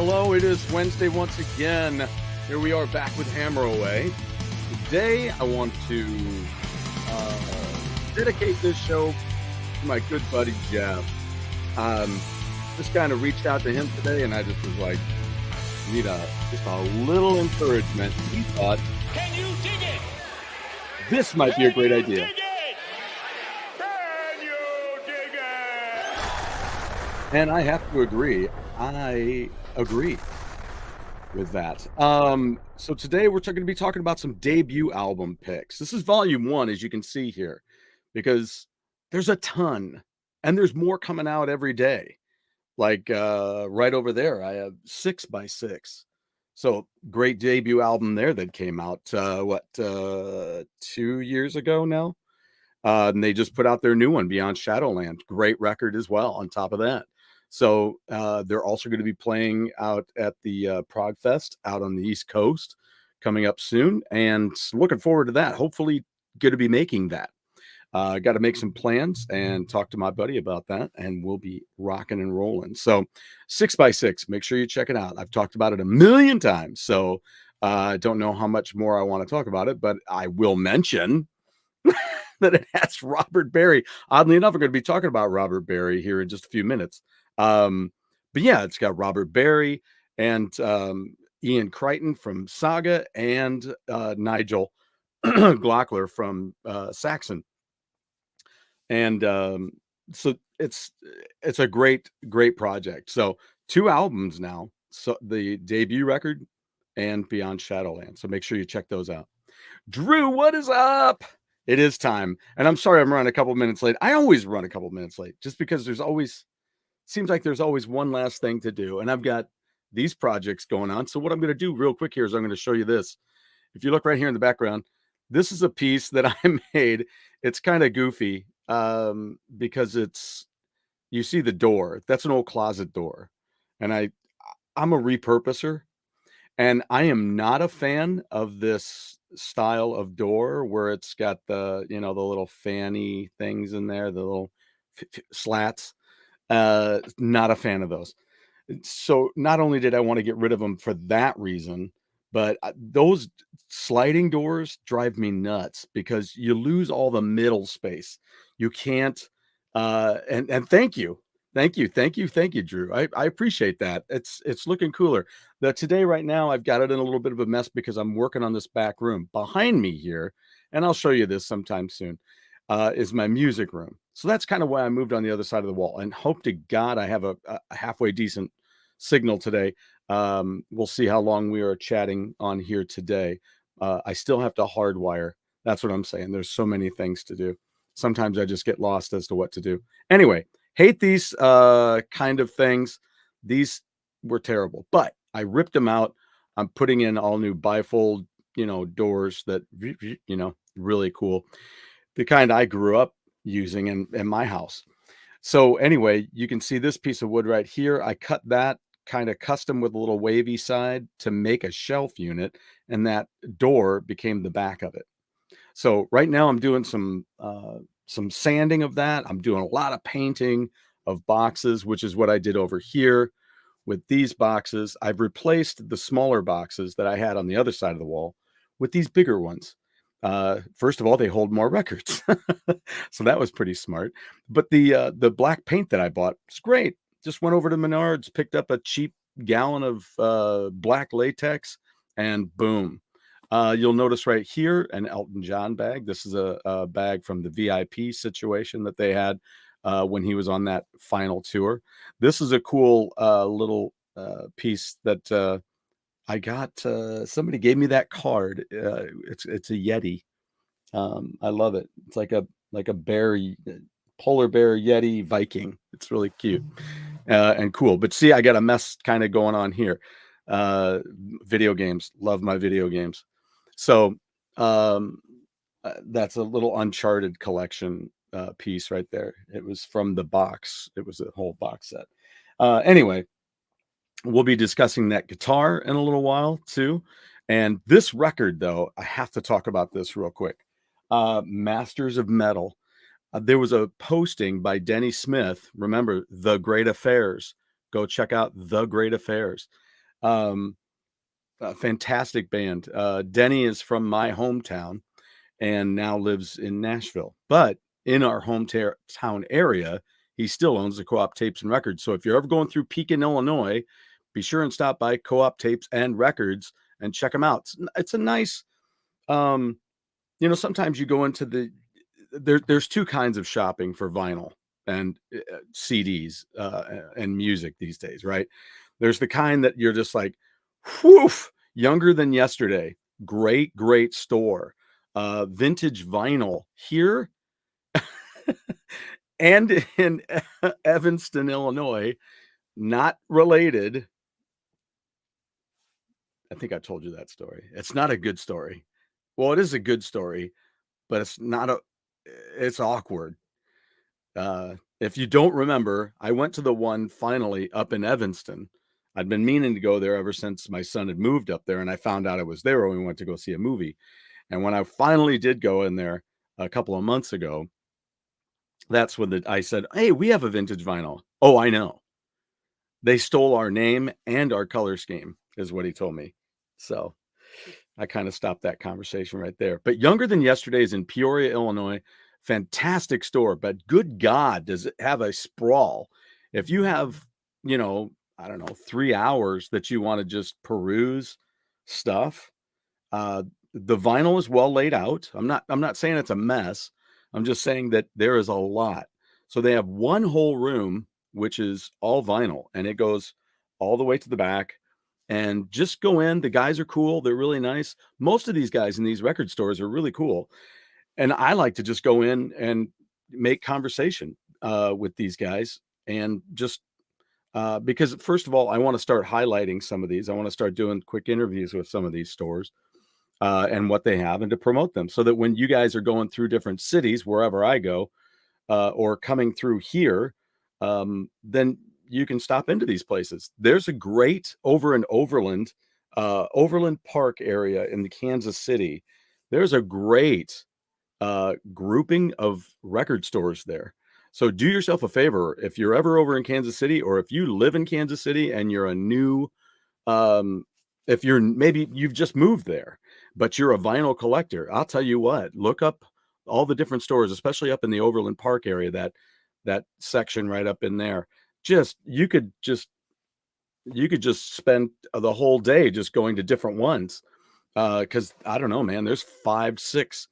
Hello, it is Wednesday once again. Here we are back with Hammer Away. Today, I want to dedicate this show to my good buddy, Jeff. Just kind of reached out to him today, and I just was like, need just a little encouragement. He thought, can you dig it? This might be a great idea. Can you dig it? And I have to agree. I agree with that. So today we're going to be talking about some debut album picks. This is volume 1, as you can see here, because there's a ton, and there's more coming out every day. Like right over there, I have 6x6. So great debut album there that came out 2 years ago now. And they just put out their new one, Beyond Shadowland. Great record as well on top of that. So they're also going to be playing out at the Prog Fest out on the East Coast coming up soon, and looking forward to that. Hopefully going to be making that. Got to make some plans and talk to my buddy about that, and we'll be rocking and rolling. So 6x6, make sure you check it out. I've talked about it a million times, so I don't know how much more I want to talk about it, but I will mention that it has Robert Berry. Oddly enough, we're going to be talking about Robert Berry here in just a few minutes. But yeah, it's got Robert Berry and Ian Crichton from Saga and Nigel Glockler from Saxon. And so it's a great project. So 2 albums now, so the debut record and Beyond Shadowland. So make sure you check those out. Drew, what is up? It is time. And I'm sorry I'm running a couple minutes late. I always run a couple minutes late just because seems like there's always one last thing to do. And I've got these projects going on. So what I'm going to do real quick here is I'm going to show you this. If you look right here in the background, this is a piece that I made. It's kind of goofy because you see the door. That's an old closet door. And I'm a repurposer. And I am not a fan of this style of door where it's got the little fanny things in there, the little slats. Not a fan of those. So not only did I want to get rid of them for that reason, but those sliding doors drive me nuts because you lose all the middle space. You can't, and thank you, Drew. I appreciate that. It's looking cooler. Today, right now, I've got it in a little bit of a mess because I'm working on this back room behind me here, and I'll show you this sometime soon. Is my music room. So that's kind of why I moved on the other side of the wall, and hope to God I have a halfway decent signal today. We'll see how long we are chatting on here today. I still have to hardwire. That's what I'm saying. There's so many things to do. Sometimes I just get lost as to what to do. Anyway, hate these kind of things. These were terrible, but I ripped them out. I'm putting in all new bifold, doors that, really cool. The kind I grew up using in my house. So anyway, you can see this piece of wood right here. I cut that kind of custom with a little wavy side to make a shelf unit, and that door became the back of it. So right now I'm doing some sanding of that. I'm doing a lot of painting of boxes, which is what I did over here with these boxes. I've replaced the smaller boxes that I had on the other side of the wall with these bigger ones. First of all, they hold more records. So that was pretty smart. But the black paint that I bought was great. Just went over to Menards, picked up a cheap gallon of black latex, and boom. You'll notice right here an Elton John bag. This is a bag from the VIP situation that they had when he was on that final tour. This is a cool little piece that I got. Somebody gave me that card. It's a Yeti. I love it. It's like a bear, polar bear Yeti Viking. It's really cute and cool. But see, I got a mess kind of going on here. Video games. Love my video games. So that's a little Uncharted collection piece right there. It was from the box. It was a whole box set. Anyway. We'll be discussing that guitar in a little while too. And this record, though, I have to talk about this real quick. Masters of Metal. There was a posting by Denny Smith. Remember, The Great Affairs. Go check out The Great Affairs. Um, a fantastic band. Denny is from my hometown and now lives in Nashville. But in our hometown area, he still owns the Co-op Tapes and Records. So if you're ever going through Pekin, Illinois, be sure and stop by Co-op Tapes and Records and check them out. It's a nice, sometimes you go into there's two kinds of shopping for vinyl and CDs and music these days, right? There's the kind that you're just like, whew, younger than yesterday. Great store. Vintage vinyl here and in Evanston, Illinois, not related. I think I told you that story. It's not a good story. Well, it is a good story, but it's awkward. If you don't remember, I went to the one finally up in Evanston. I'd been meaning to go there ever since my son had moved up there, and I found out it was there when we went to go see a movie. And when I finally did go in there a couple of months ago, that's when I said, "Hey, we have a vintage vinyl." "Oh, I know. They stole our name and our color scheme," is what he told me. So I kind of stopped that conversation right there. But Younger Than Yesterday is in Peoria, Illinois. Fantastic store, but good God, does it have a sprawl. If you have, I don't know, 3 hours that you want to just peruse stuff, the vinyl is well laid out. I'm not saying it's a mess. I'm just saying that there is a lot. So they have one whole room, which is all vinyl, and it goes all the way to the back. And just go in. The guys are cool. They're really nice. Most of these guys in these record stores are really cool. And I like to just go in and make conversation with these guys. And just because, first of all, I want to start highlighting some of these. I want to start doing quick interviews with some of these stores and what they have and to promote them so that when you guys are going through different cities, wherever I go, or coming through here, then you can stop into these places. There's a great over in Overland Park area in the Kansas City. There's a great grouping of record stores there. So do yourself a favor if you're ever over in Kansas City, or if you live in Kansas City and you're a new, if maybe you've just moved there, but you're a vinyl collector, I'll tell you what, look up all the different stores, especially up in the Overland Park area, that section right up in there. You could just spend the whole day just going to different ones. Cause I don't know, man, there's 5, 6.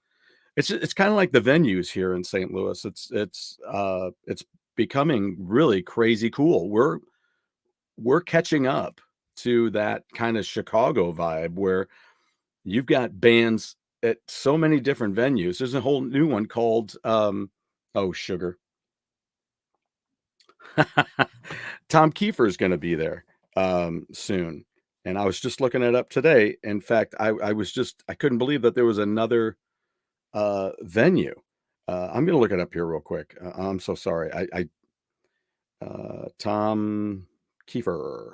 It's kind of like the venues here in St. Louis. It's becoming really crazy cool. We're catching up to that kind of Chicago vibe where you've got bands at so many different venues. There's a whole new one called sugar. Tom Kiefer is going to be there soon. And I was just looking it up today. In fact, I couldn't believe that there was another venue. I'm going to look it up here real quick. I'm so sorry. Tom Kiefer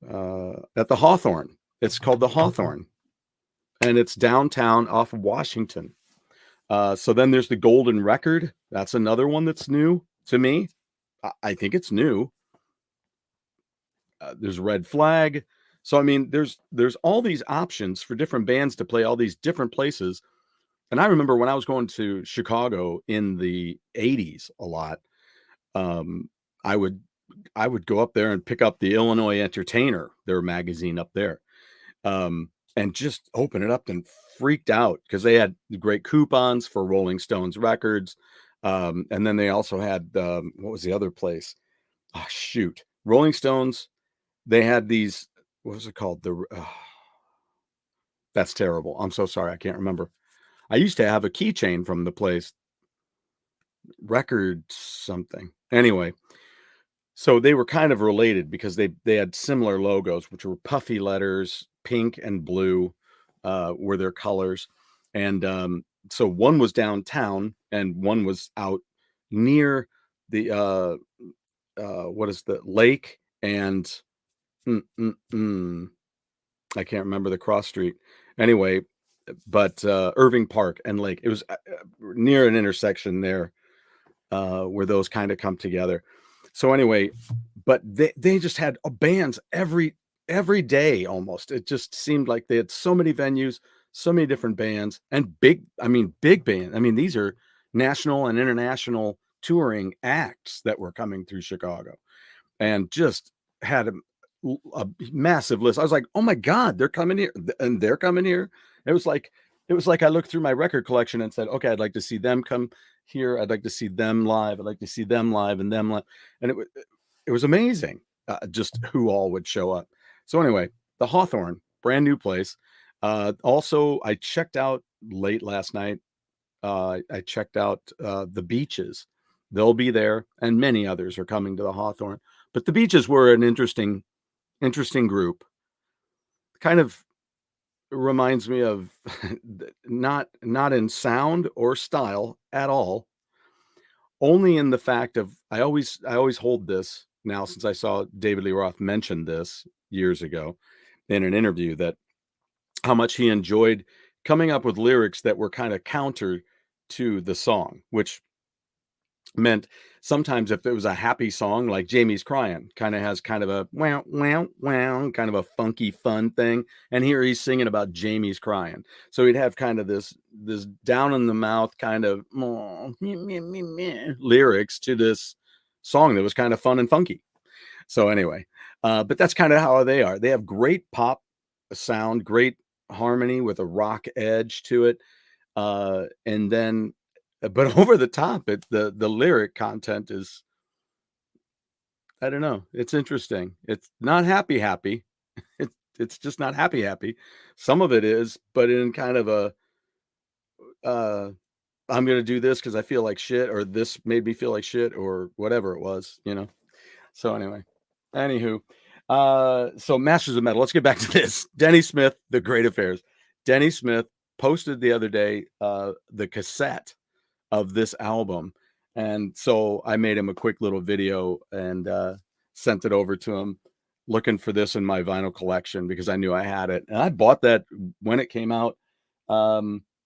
at the Hawthorne. It's called the Hawthorne, and it's downtown off of Washington. So then there's the Golden Record. That's another one that's new to me. I think it's new. There's Red Flag. So, I mean, there's all these options for different bands to play all these different places. And I remember when I was going to Chicago in the 80s a lot, I would go up there and pick up the Illinois Entertainer, their magazine up there, and just open it up and freaked out because they had great coupons for Rolling Stones records. And then they also had, what was the other place? Oh, shoot. Rolling Stones. They had these, what was it called? That's terrible. I'm so sorry. I can't remember. I used to have a keychain from the place, record something. Anyway, so they were kind of related because they had similar logos, which were puffy letters, pink and blue were their colors. And so one was downtown and one was out near the, what is the lake and I can't remember the cross street. Anyway, but Irving Park and Lake. It was near an intersection there where those kind of come together. So anyway, but they just had bands every day almost. It just seemed like they had so many venues, so many different bands, and big band. I mean, these are national and international touring acts that were coming through Chicago, and just had a massive list. I was like, "Oh my god, they're coming here, and they're coming here." It was like I looked through my record collection and said, "Okay, I'd like to see them come here. I'd like to see them live. I'd like to see them live and them live." And it was amazing, just who all would show up. So anyway, the Hawthorne, brand new place. Also, I checked out late last night. I checked out the Beaches. They'll be there, and many others are coming to the Hawthorne. But the Beaches were an interesting group. Kind of reminds me of not in sound or style at all, only in the fact of I always hold this now, since I saw David Lee Roth mention this years ago in an interview, that how much he enjoyed coming up with lyrics that were kind of counter to the song, which meant sometimes if it was a happy song like Jamie's Crying, kind of has kind of a wow wow wow kind of a funky fun thing, and here he's singing about Jamie's crying, so he'd have kind of this down in the mouth kind of "Aw, meh, meh, meh, meh," lyrics to this song that was kind of fun and funky. So anyway, but that's kind of how they are. They have great pop sound, great harmony with a rock edge to it, and then but over the top, the lyric content is, I don't know, it's interesting. It's not happy happy. It's just not happy happy. Some of it is, but in kind of a uh I'm gonna do this because I feel like shit, or this made me feel like shit, or whatever it was. So anyway, anywho, so Masters of Metal. Let's get back to this. Denny Smith, The Great Affairs. Denny Smith posted the other day the cassette of this album, and so I made him a quick little video and sent it over to him, looking for this in my vinyl collection because I knew I had it, and I bought that when it came out.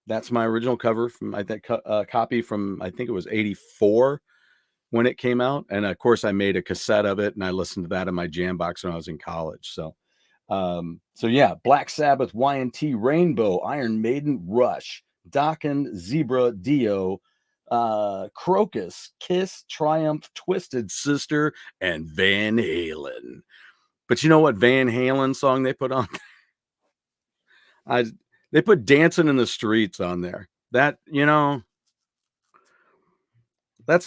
That's my original cover from, I think, copy from, I think it was '84 when it came out. And of course, I made a cassette of it and I listened to that in my jam box when I was in college. So yeah, Black Sabbath, Y&T, Rainbow, Iron Maiden, Rush, Dokken, Zebra, Dio, Crocus, Kiss, Triumph, Twisted Sister, and Van Halen. But you know what Van Halen song they put on? I They put Dancing in the Streets on there. That's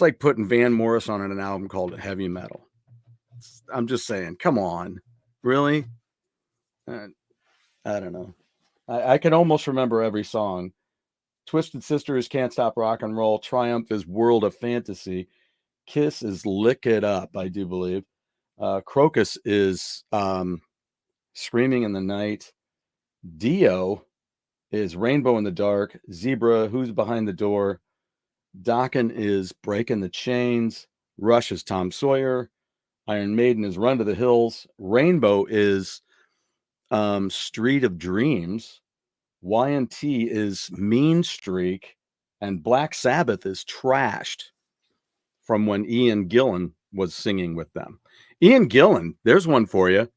like putting Van Morrison on an album called Heavy Metal. I'm just saying, come on. Really? Uh, I don't know. I can almost remember every song. Twisted Sister is Can't Stop Rock and Roll. Triumph is World of Fantasy. Kiss is Lick It Up, I do believe. Crocus is Screaming in the Night. Dio is Rainbow in the Dark. Zebra, Who's Behind the Door. Dokken is Breaking the Chains. Rush is Tom Sawyer. Iron Maiden is Run to the Hills. Rainbow is Street of Dreams. Y&T is Mean Streak. And Black Sabbath is Trashed, from when Ian Gillan was singing with them. Ian Gillan, there's one for you.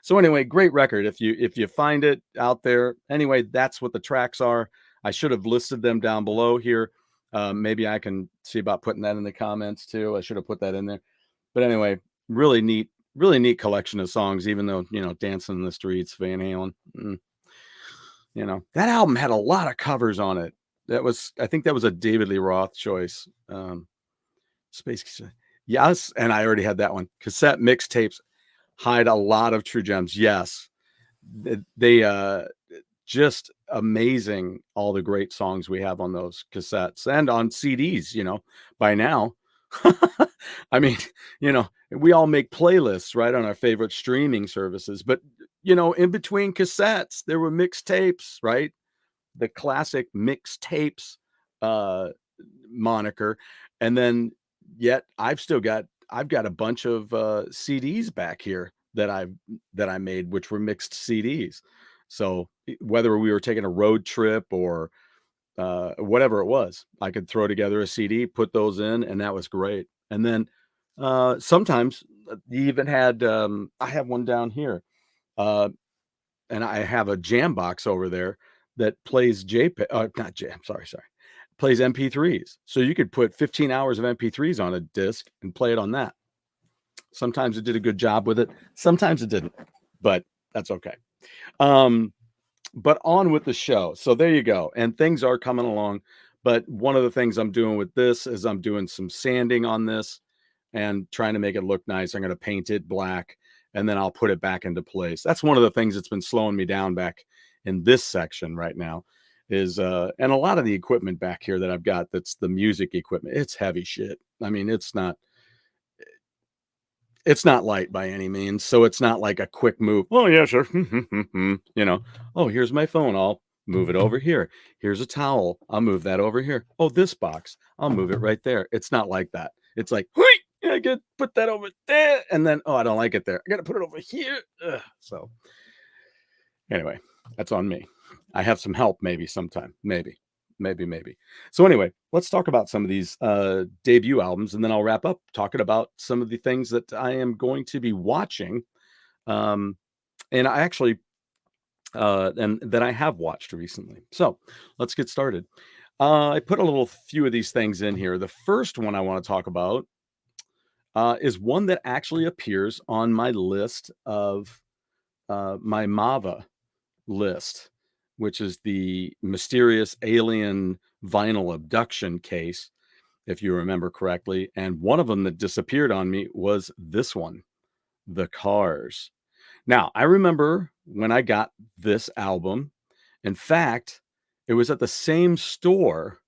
So anyway, great record. If you find it out there, anyway, that's what the tracks are. I should have listed them down below here. Maybe I can see about putting that in the comments too. I should have put that in there. But anyway, really neat collection of songs. Even though Dancing in the Streets, Van Halen. That album had a lot of covers on it. I think that was a David Lee Roth choice. Space, yes, and I already had that one. Cassette mixtapes hide a lot of true gems. Yes, they just amazing, all the great songs we have on those cassettes and on CDs. By now, I mean, we all make playlists, right, on our favorite streaming services. But in between cassettes, there were mixtapes, right? The classic mixtapes moniker, and then yet I've got a bunch of CDs back here that I made, which were mixed CDs. So whether we were taking a road trip or whatever it was, I could throw together a CD, put those in, and that was great. And then sometimes you even had I have one down here. Uh, and I have a jam box over there that plays JPEG, not jam, sorry, plays MP3s. So you could put 15 hours of MP3s on a disc and play it on that. Sometimes it did a good job with it. Sometimes it didn't, but that's okay. But on with the show. So there you go. And things are coming along. But one of the things I'm doing with this is I'm doing some sanding on this and trying to make it look nice. I'm going to paint it black and then I'll put it back into place. That's one of the things that's been slowing me down back in this section right now is and a lot of the equipment back here that I've got that's the music equipment. It's heavy shit. I mean, it's not light by any means, so it's not like a quick move. Oh yeah, sure. Oh, here's my phone. I'll move it over here. Here's a towel. I'll move that over here. Oh, this box. I'll move it right there. It's not like that. It's like, I got to put that over there, and then I don't like it there. I got to put it over here. Ugh. So anyway, that's on me. I have some help maybe sometime. Maybe. So anyway, let's talk about some of these debut albums, and then I'll wrap up talking about some of the things that I am going to be watching. And I actually and that I have watched recently. So let's get started. I put a little few of these things in here. The first one I want to talk about is one that actually appears on my list of my Mava list, which is the mysterious alien vinyl abduction case, if you remember correctly. And one of them that disappeared on me was this one, The Cars. Now, I remember when I got this album. In fact, it was at the same store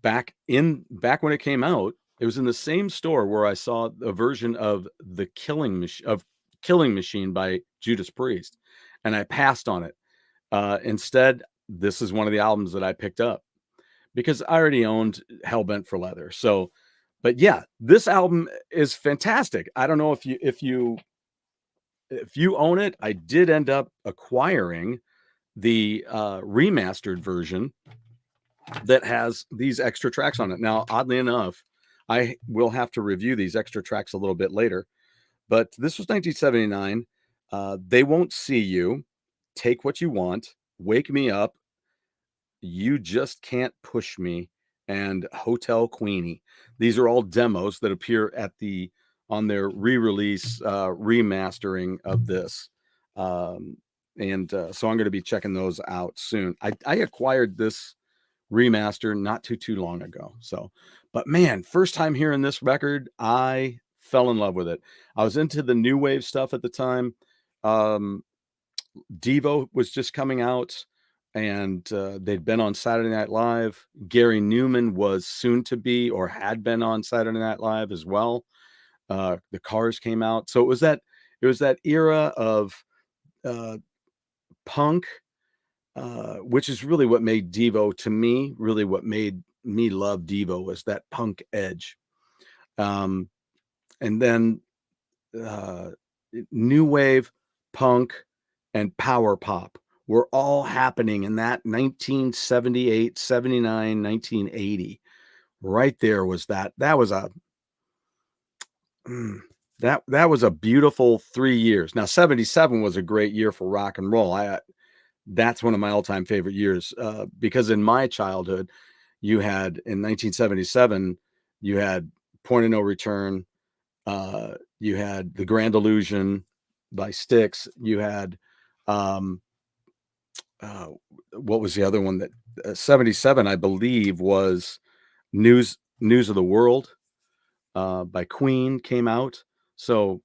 back when it came out. It was in the same store where I saw a version of Killing Machine by Judas Priest, and I passed on it. Instead, this is one of the albums that I picked up because I already owned Hellbent for Leather. So, but yeah, this album is fantastic. I don't know if you own it. I did end up acquiring the remastered version that has these extra tracks on it. Now, oddly enough, I will have to review these extra tracks a little bit later, but this was 1979. They Won't See You, Take What You Want, Wake Me Up, You Just Can't Push Me, and Hotel Queenie. These are all demos that appear on their re-release remastering of this. So I'm going to be checking those out soon. I acquired this remaster not too long ago. So, but man, first time hearing this record, I fell in love with it. I was into the new wave stuff at the time. Devo was just coming out, and they'd been on Saturday Night Live. Gary Newman was soon to be or had been on Saturday Night Live as well. The Cars came out, so it was that era of punk, which is really what made Devo, to me, really what made me love Devo, was that punk edge. And then new wave, punk, and power pop were all happening in that 1978, 79, 1980. Right there was that was a that was a beautiful 3 years. Now 77 was a great year for rock and roll. That's one of my all-time favorite years, because in my childhood, you had in 1977, you had Point of No Return, you had The Grand Illusion by Styx, you had what was the other one that 77, I believe, was News of the World by Queen came out. So,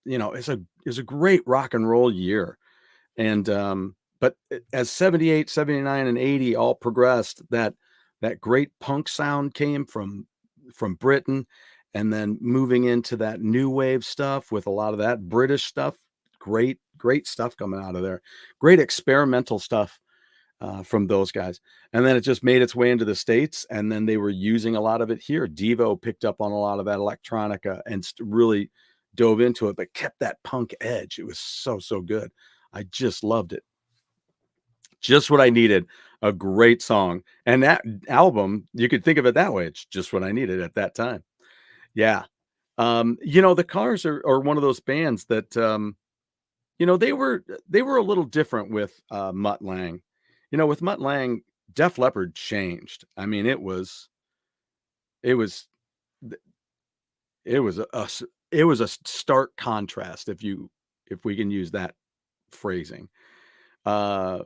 it's a great rock and roll year. And but as 78, 79, and 80 all progressed, that great punk sound came from Britain, and then moving into that new wave stuff with a lot of that British stuff. Great stuff coming out of there. Great experimental stuff from those guys. And then it just made its way into the States, and then they were using a lot of it here. Devo picked up on a lot of that electronica and really dove into it, but kept that punk edge. It was so good. I just loved it. Just what I needed. A great song. And that album, you could think of it that way. It's just what I needed at that time. Yeah. The Cars are one of those bands that, they were a little different with Mutt Lange. With Mutt Lange, Def Leppard changed. I mean, it was it was it was it was a stark contrast, if we can use that phrasing, uh,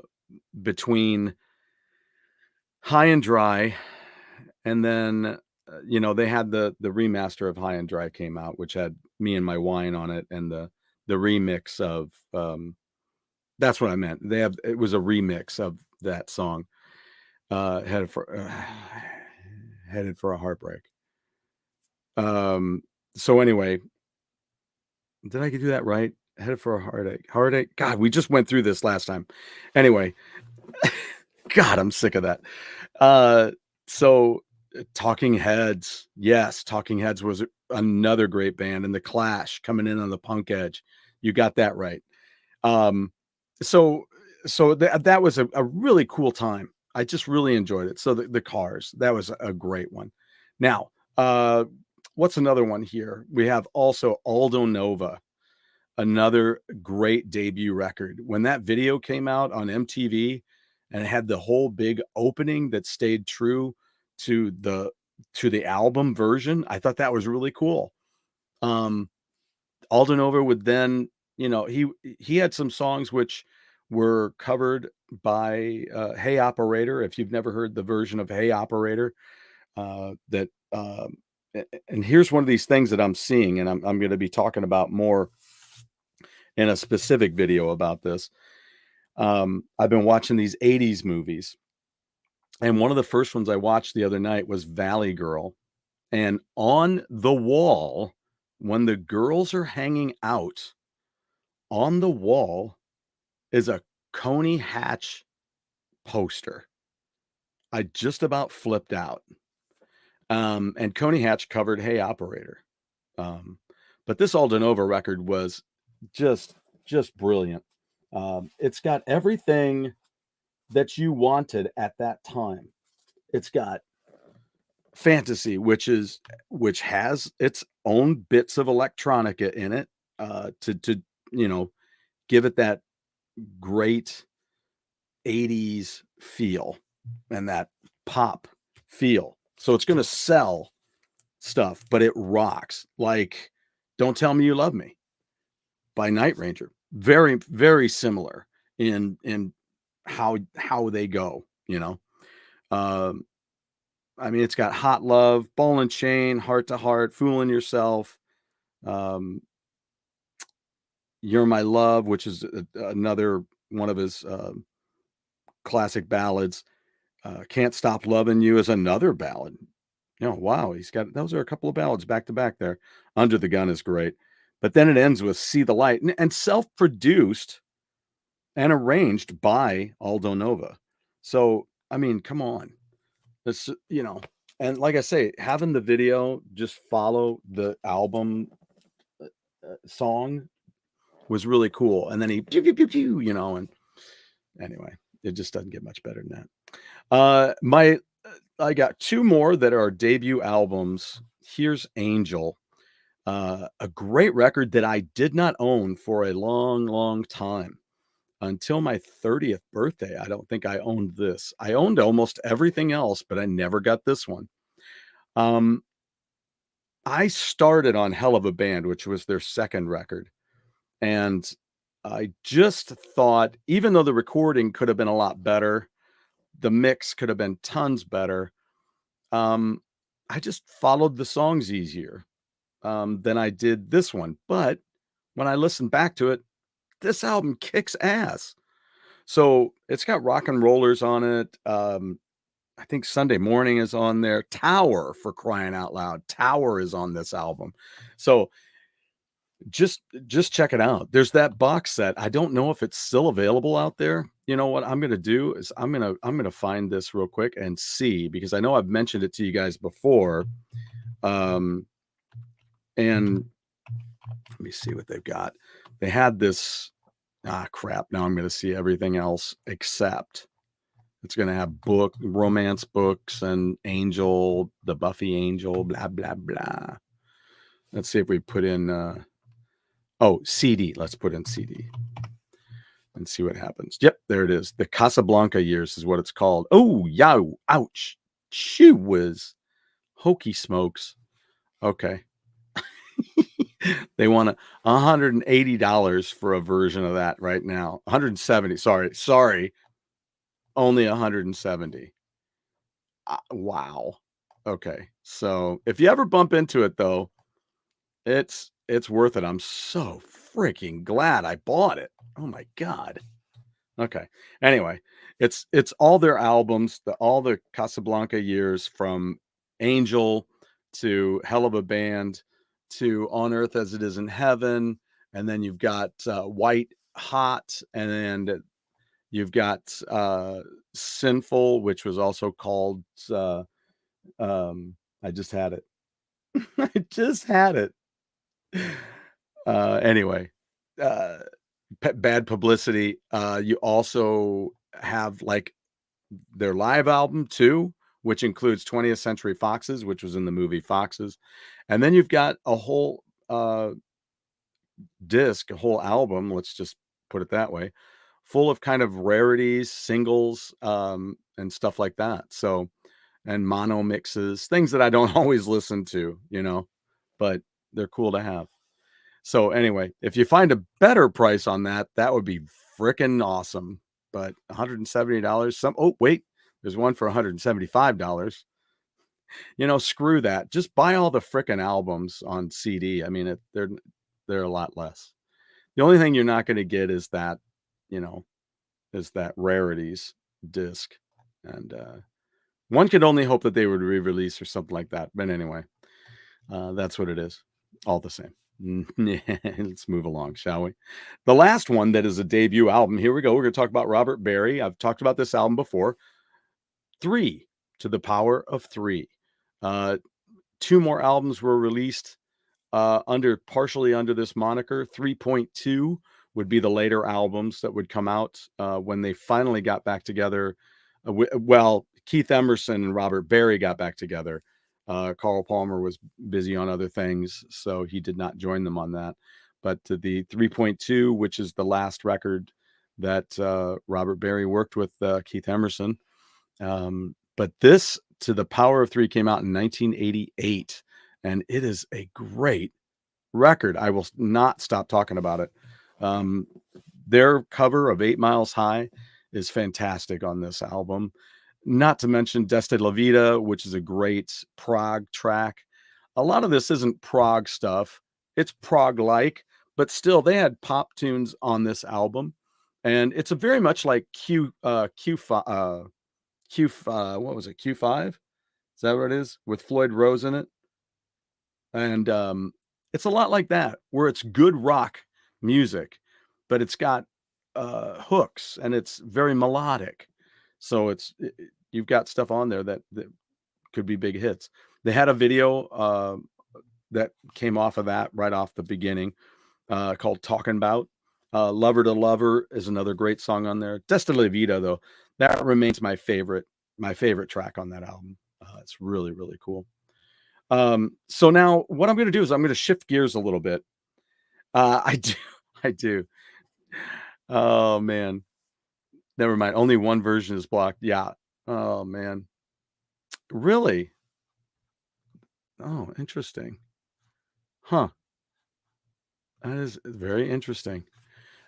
between High and Dry, and then they had the remaster of High and Dry came out, which had Me and My Wine on it, and the remix of that's what I meant. It was a remix of that song, headed for headed for a heartbreak. So anyway, did I do that right? Headed for a heartache. God, we just went through this last time. Anyway, God, I'm sick of that. So Talking Heads, yes, Talking Heads was another great band, and the Clash coming in on the punk edge. You got that right. So that was a really cool time. I just really enjoyed it. So the Cars, that was a great one. Now, what's another one here? We have also Aldo Nova, another great debut record. When that video came out on MTV and it had the whole big opening that stayed true to the album version, I thought that was really cool. Aldo Nova would then, he had some songs which were covered by Hey Operator. If you've never heard the version of Hey Operator, that and here's one of these things that I'm seeing, and I'm going to be talking about more in a specific video about this. I've been watching these 80s movies, and one of the first ones I watched the other night was Valley Girl. And on the wall, when the girls are hanging out, on the wall is a Coney Hatch poster. I just about flipped out. And Coney Hatch covered Hey Operator. But this Aldo Nova record was just brilliant. It's got everything that you wanted at that time. It's got fantasy, which has its own bits of electronica in it, to give it that great 80s feel and that pop feel. So it's going to sell stuff, but it rocks. Like Don't Tell Me You Love Me by Night Ranger. Very, very similar in how they go, I mean, it's got Hot Love, Ball and Chain, Heart to Heart, Fooling Yourself, You're My Love, which is another one of his classic ballads. Can't Stop Loving You is another ballad. Wow, those are a couple of ballads back to back there. Under the Gun is great. But then it ends with See the Light, and self-produced and arranged by Aldo Nova. So, I mean, come on. This, and like I say, having the video just follow the album song was really cool. And then he pew, pew, pew, pew, and anyway, it just doesn't get much better than that. I got two more that are debut albums. Here's Angel, a great record that I did not own for a long, long time. Until my 30th birthday, I don't think I owned this. I owned almost everything else, but I never got this one. I started on Hell of a Band, which was their second record. And I just thought, even though the recording could have been a lot better, the mix could have been tons better, I just followed the songs easier than I did this one. But when I listened back to it, this album kicks ass. So it's got Rock and Rollers on it. I think Sunday Morning is on there. Tower, for crying out loud. Tower is on this album. So just check it out. There's that box set. I don't know if it's still available out there. You know what I'm going to do is I'm going to find this real quick and see, because I know I've mentioned it to you guys before. And let me see what they've got. They had this, crap. Now I'm going to see everything else except it's going to have romance books and Angel, the Buffy Angel, blah, blah, blah. Let's see if we put in, Oh, CD. Let's put in CD and see what happens. Yep, there it is. The Casablanca years is what it's called. Oh, yow, ouch. Shoo whiz. Hokey smokes. Okay. They want $180 for a version of that right now. 170. Sorry. Only 170. Wow. Okay. So if you ever bump into it though, it's worth it. I'm so freaking glad I bought it. Oh my God. Okay. Anyway, it's all their albums, all the Casablanca years from Angel to Hell of a Band to On Earth as It Is in Heaven, and then you've got White Hot, and then you've got Sinful, which was also called I just had it. I just had it. Anyway, uh bad publicity. You also have like their live album too, which includes 20th Century Foxes, which was in the movie Foxes. And then you've got a whole disc, a whole album, let's just put it that way, full of kind of rarities, singles, and stuff like that. So, and mono mixes, things that I don't always listen to, but they're cool to have. So anyway, if you find a better price on that, that would be freaking awesome. But $170, oh wait, there's one for $175. Screw that. Just buy all the freaking albums on CD. I mean, they're a lot less. The only thing you're not going to get is that, is that rarities disc. And one could only hope that they would re-release or something like that. But anyway, that's what it is. All the same. Let's move along, shall we? The last one that is a debut album. Here we go. We're going to talk about Robert Barry. I've talked about this album before. 3 to the Power of 3. 2 more albums were released partially under this moniker. 3.2 would be the later albums that would come out when they finally got back together. Well, Keith Emerson and Robert Barry got back together. Carl Palmer was busy on other things, so he did not join them on that. But the 3.2, which is the last record that Robert Barry worked with Keith Emerson. But this, To the Power of 3, came out in 1988, and it is a great record. I will not stop talking about it. Their cover of 8 Miles High is fantastic on this album. Not to mention Desde la Vida, which is a great prog track. A lot of this isn't prog stuff. It's prog-like, but still they had pop tunes on this album. And it's a very much like what was it? Q5? Is that what it is? With Floyd Rose in it? And it's a lot like that, where it's good rock music, but it's got hooks and it's very melodic. So you've got stuff on there that could be big hits. They had a video that came off of that right off the beginning called Talking About. Lover to Lover is another great song on there. Desde la Vida, though, that remains my favorite track on that album. It's really, really cool. So now what I'm going to do is I'm going to shift gears a little bit. I do. Oh man. Never mind. Only one version is blocked. Yeah. Oh man. Really? Oh, interesting. Huh. That is very interesting.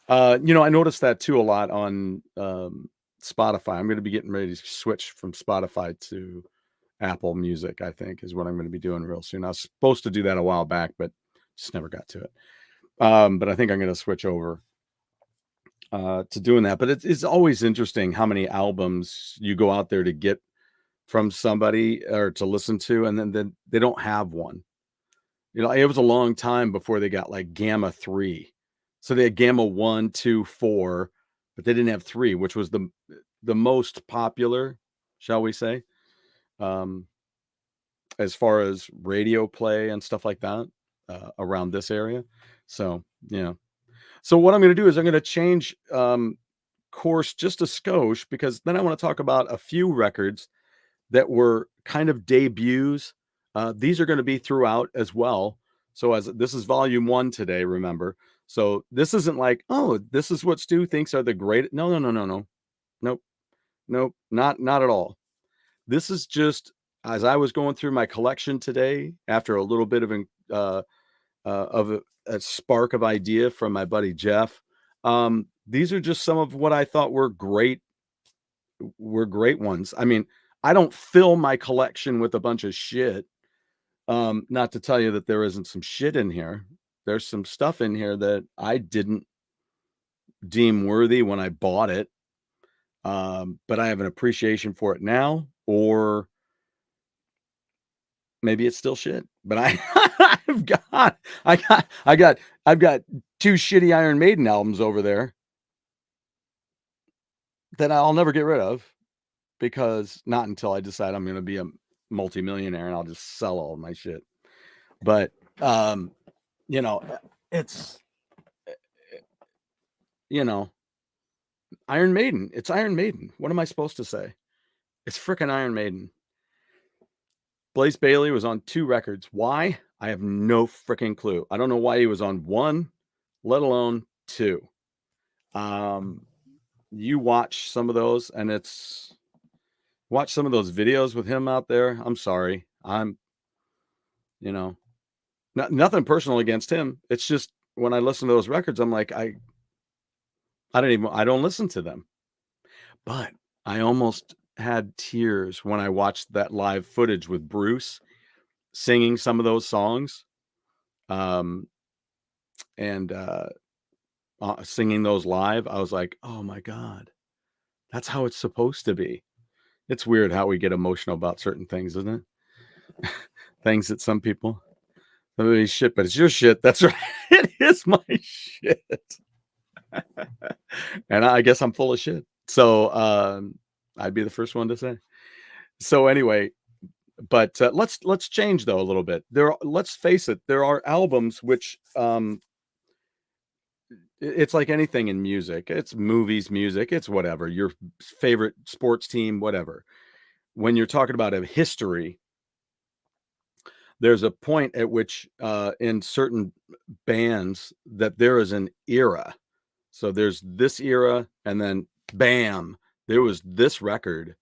I noticed that too a lot on Spotify. I'm going to be getting ready to switch from Spotify to Apple Music, I think, is what I'm going to be doing real soon. I was supposed to do that a while back, but just never got to it. But I think I'm going to switch over to doing that. But it's always interesting how many albums you go out there to get from somebody or to listen to, and then they don't have one. It was a long time before they got like Gamma 3. So they had Gamma 1, 2, 4, but they didn't have 3, which was the most popular, shall we say, as far as radio play and stuff like that around this area. So, yeah. So what I'm going to do is I'm going to change course just a skosh, because then I want to talk about a few records that were kind of debuts. These are going to be throughout as well. So as this is volume 1 today, remember. So this isn't like, oh, this is what Stu thinks are the great. No, no, no, no, no. Nope. Nope. Not at all. This is just as I was going through my collection today after a little bit of a spark of idea from my buddy Jeff. These are just some of what I thought were great ones. I mean, I don't fill my collection with a bunch of shit. Not to tell you that there isn't some shit in here. There's some stuff in here that I didn't deem worthy when I bought it. But I have an appreciation for it now, or maybe it's still shit. But I've got two shitty Iron Maiden albums over there that I'll never get rid of, because not until I decide I'm going to be a multimillionaire and I'll just sell all of my shit. But you know, it's Iron Maiden. It's Iron Maiden. What am I supposed to say? It's freaking Iron Maiden. Blaze Bayley was on 2 records. Why? I have no freaking clue. I don't know why he was on 1, let alone 2. You watch some of those, and watch some of those videos with him out there. I'm sorry. Nothing personal against him. It's just when I listen to those records, I'm like, I don't listen to them. But I almost had tears when I watched that live footage with Bruce singing some of those songs, and singing those live. I was like, oh my God, that's how it's supposed to be. It's weird how we get emotional about certain things, isn't it? Things that some people, shit, but it's your shit. That's right. It is my shit. And I guess I'm full of shit. So I'd be the first one to say. So anyway, but let's change though a little bit. Let's face it, there are albums which it's like anything in music. It's movies, music, it's whatever. Your favorite sports team, whatever. When you're talking about a history, there's a point at which in certain bands that there is an era. So there's this era, and then bam, there was this record,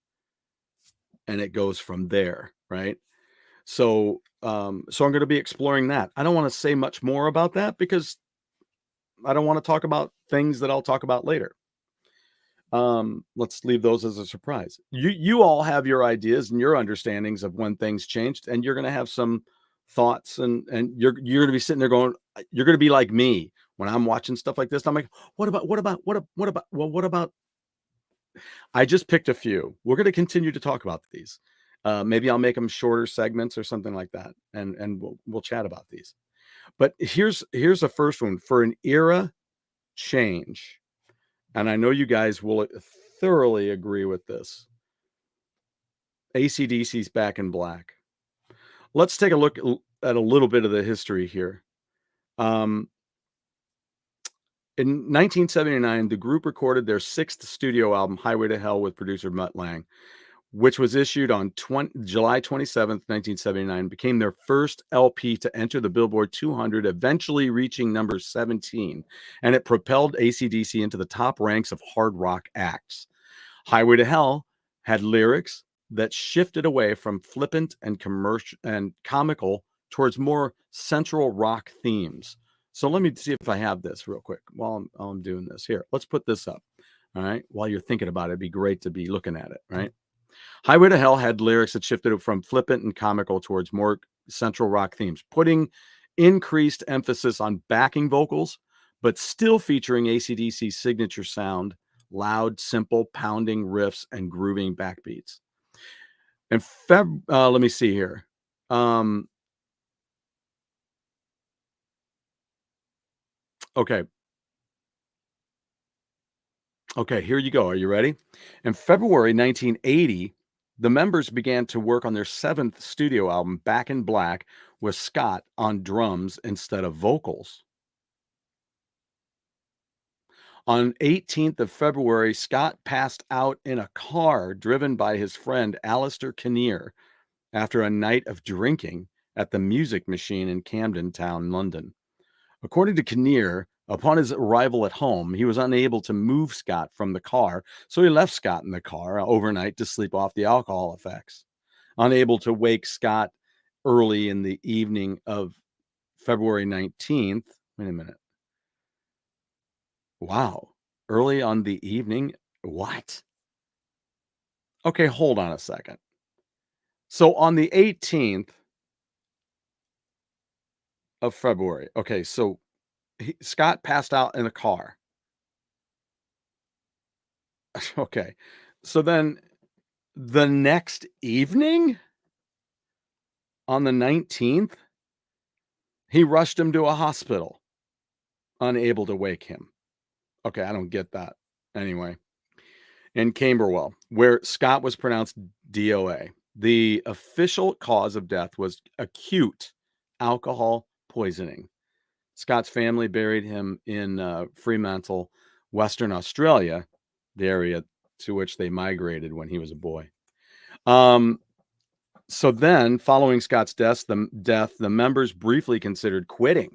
and it goes from there, right? So I'm going to be exploring that. I don't want to say much more about that because I don't want to talk about things that I'll talk about later. Let's leave those as a surprise. You all have your ideas and your understandings of when things changed, and you're going to have some thoughts, and you're going to be sitting there going, you're going to be like me when I'm watching stuff like this. I'm like, what about? I just picked a few. We're going to continue to talk about these. Maybe I'll make them shorter segments or something like that, and we'll chat about these. But here's the first one for an era change. And I know you guys will thoroughly agree with this. AC/DC's Back in Black. Let's take a look at a little bit of the history here. In 1979, the group recorded their 6th studio album, Highway to Hell, with producer Mutt Lange, which was issued on July 27th, 1979, became their first LP to enter the Billboard 200, eventually reaching number 17, and it propelled AC/DC into the top ranks of hard rock acts. Highway to Hell had lyrics that shifted away from flippant and commercial and comical towards more central rock themes. So let me see if I have this real quick while I'm doing this. Here, let's put this up. All right. While you're thinking about it, it'd be great to be looking at it. Right. Highway to Hell had lyrics that shifted from flippant and comical towards more central rock themes, putting increased emphasis on backing vocals, but still featuring AC/DC's signature sound, loud, simple, pounding riffs and grooving backbeats. And let me see here. Okay, here you go. Are you ready? In February 1980, the members began to work on their 7th studio album, Back in Black, with Scott on drums instead of vocals. On 18th of February, Scott passed out in a car driven by his friend Alistair Kinnear after a night of drinking at the Music Machine in Camden Town, London. According to Kinnear, Upon his arrival at home, he was unable to move Scott from the car, so he left Scott in the car overnight to sleep off the alcohol effects. Unable to wake Scott early in the evening of February 19th. Wait a minute. Wow. Early on the evening? What? Okay, hold on a second. So on the 18th of February. Okay, so Scott passed out in a car. Okay. So then the next evening on the 19th, he rushed him to a hospital, unable to wake him. Okay, I don't get that. Anyway, in Camberwell, where Scott was pronounced DOA. The official cause of death was acute alcohol poisoning. Scott's family buried him in Fremantle, Western Australia, the area to which they migrated when he was a boy. So then, following Scott's death, the members briefly considered quitting.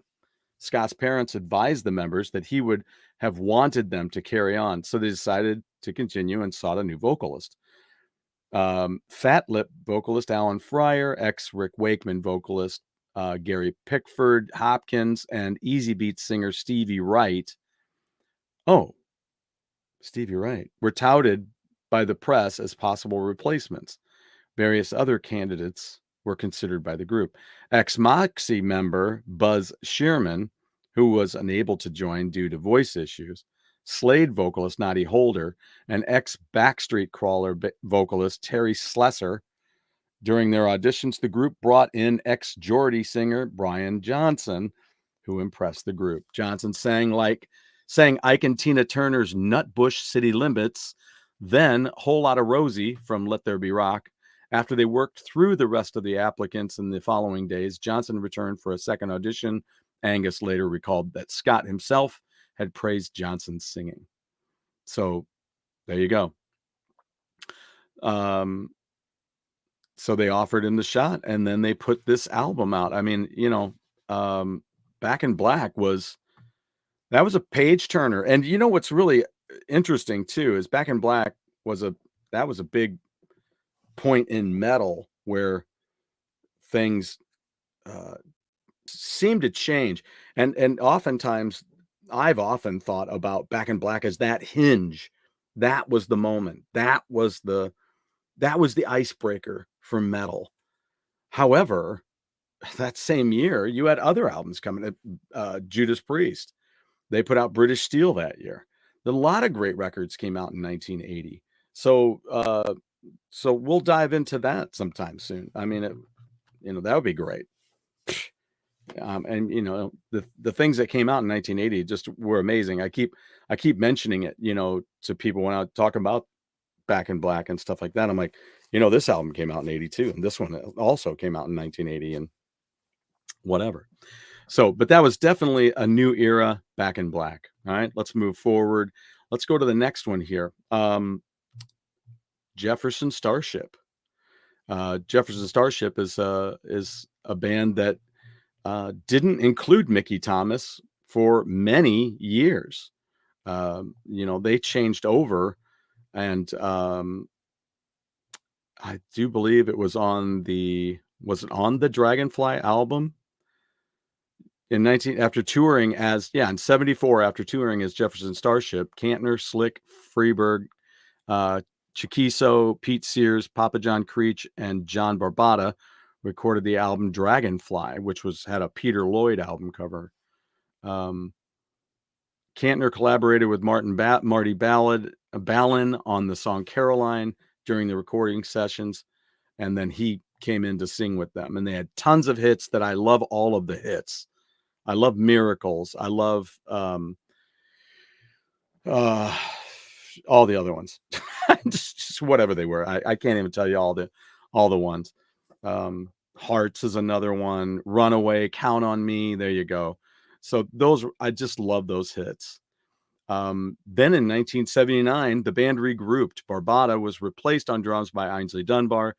Scott's parents advised the members that he would have wanted them to carry on, so they decided to continue and sought a new vocalist. Fat Lip vocalist Alan Fryer, ex-Rick Wakeman vocalist Gary Pickford Hopkins, and Easy Beat singer Stevie Wright. Oh, Stevie Wright were touted by the press as possible replacements. Various other candidates were considered by the group. Ex-Moxie member Buzz Shearman, who was unable to join due to voice issues, Slade vocalist Noddy Holder, and ex-Backstreet Crawler vocalist Terry Slessor. During their auditions, the group brought in ex-Geordie singer Brian Johnson, who impressed the group. Johnson sang Ike and Tina Turner's Nutbush City Limits, then Whole Lotta Rosie from Let There Be Rock. After they worked through the rest of the applicants in the following days, Johnson returned for a second audition. Angus later recalled that Scott himself had praised Johnson's singing. So there you go. So they offered him the shot, and then they put this album out. I mean, Back in Black was a page turner. And you know what's really interesting too is Back in Black was a big point in metal where things seem to change. And oftentimes I've often thought about Back in Black as that hinge. That was the moment. That was the icebreaker for metal. However, that same year, you had other albums coming. Judas Priest, they put out British Steel that year. A lot of great records came out in 1980. So we'll dive into that sometime soon. I mean, that would be great. And the things that came out in 1980 just were amazing. I keep mentioning it, to people when I talk about Back in Black and stuff like that. I'm like, this album came out in 82 and this one also came out in 1980 and whatever. So, but that was definitely a new era, Back in Black. All right, let's move forward. Let's go to the next one here. Jefferson Starship. Jefferson Starship is a band that didn't include Mickey Thomas for many years. They changed over, and I do believe it was on the Dragonfly album in 74 after touring as Jefferson Starship. Cantner, Slick, Freeberg, Chiquiso, Pete Sears, Papa John Creech, and John Barbata recorded the album Dragonfly, which had a Peter Lloyd album cover. Cantner collaborated with Marty Ballin on the song Caroline during the recording sessions, and then he came in to sing with them. And they had tons of hits that I love. All of the hits. I love Miracles. I love all the other ones. just whatever they were. I can't even tell you all the ones. Hearts is another one. Runaway, Count on Me. There you go. So I just love those hits. Then in 1979, the band regrouped. Barbata was replaced on drums by Ainsley Dunbar,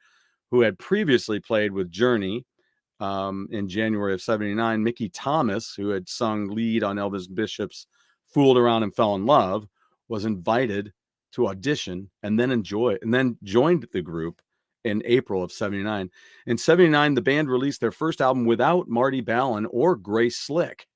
who had previously played with Journey, in January of 79, Mickey Thomas, who had sung lead on Elvis Bishop's Fooled Around and Fell in Love, was invited to audition and then joined the group in April of 79. In 79, the band released their first album without Marty Balin or Grace Slick.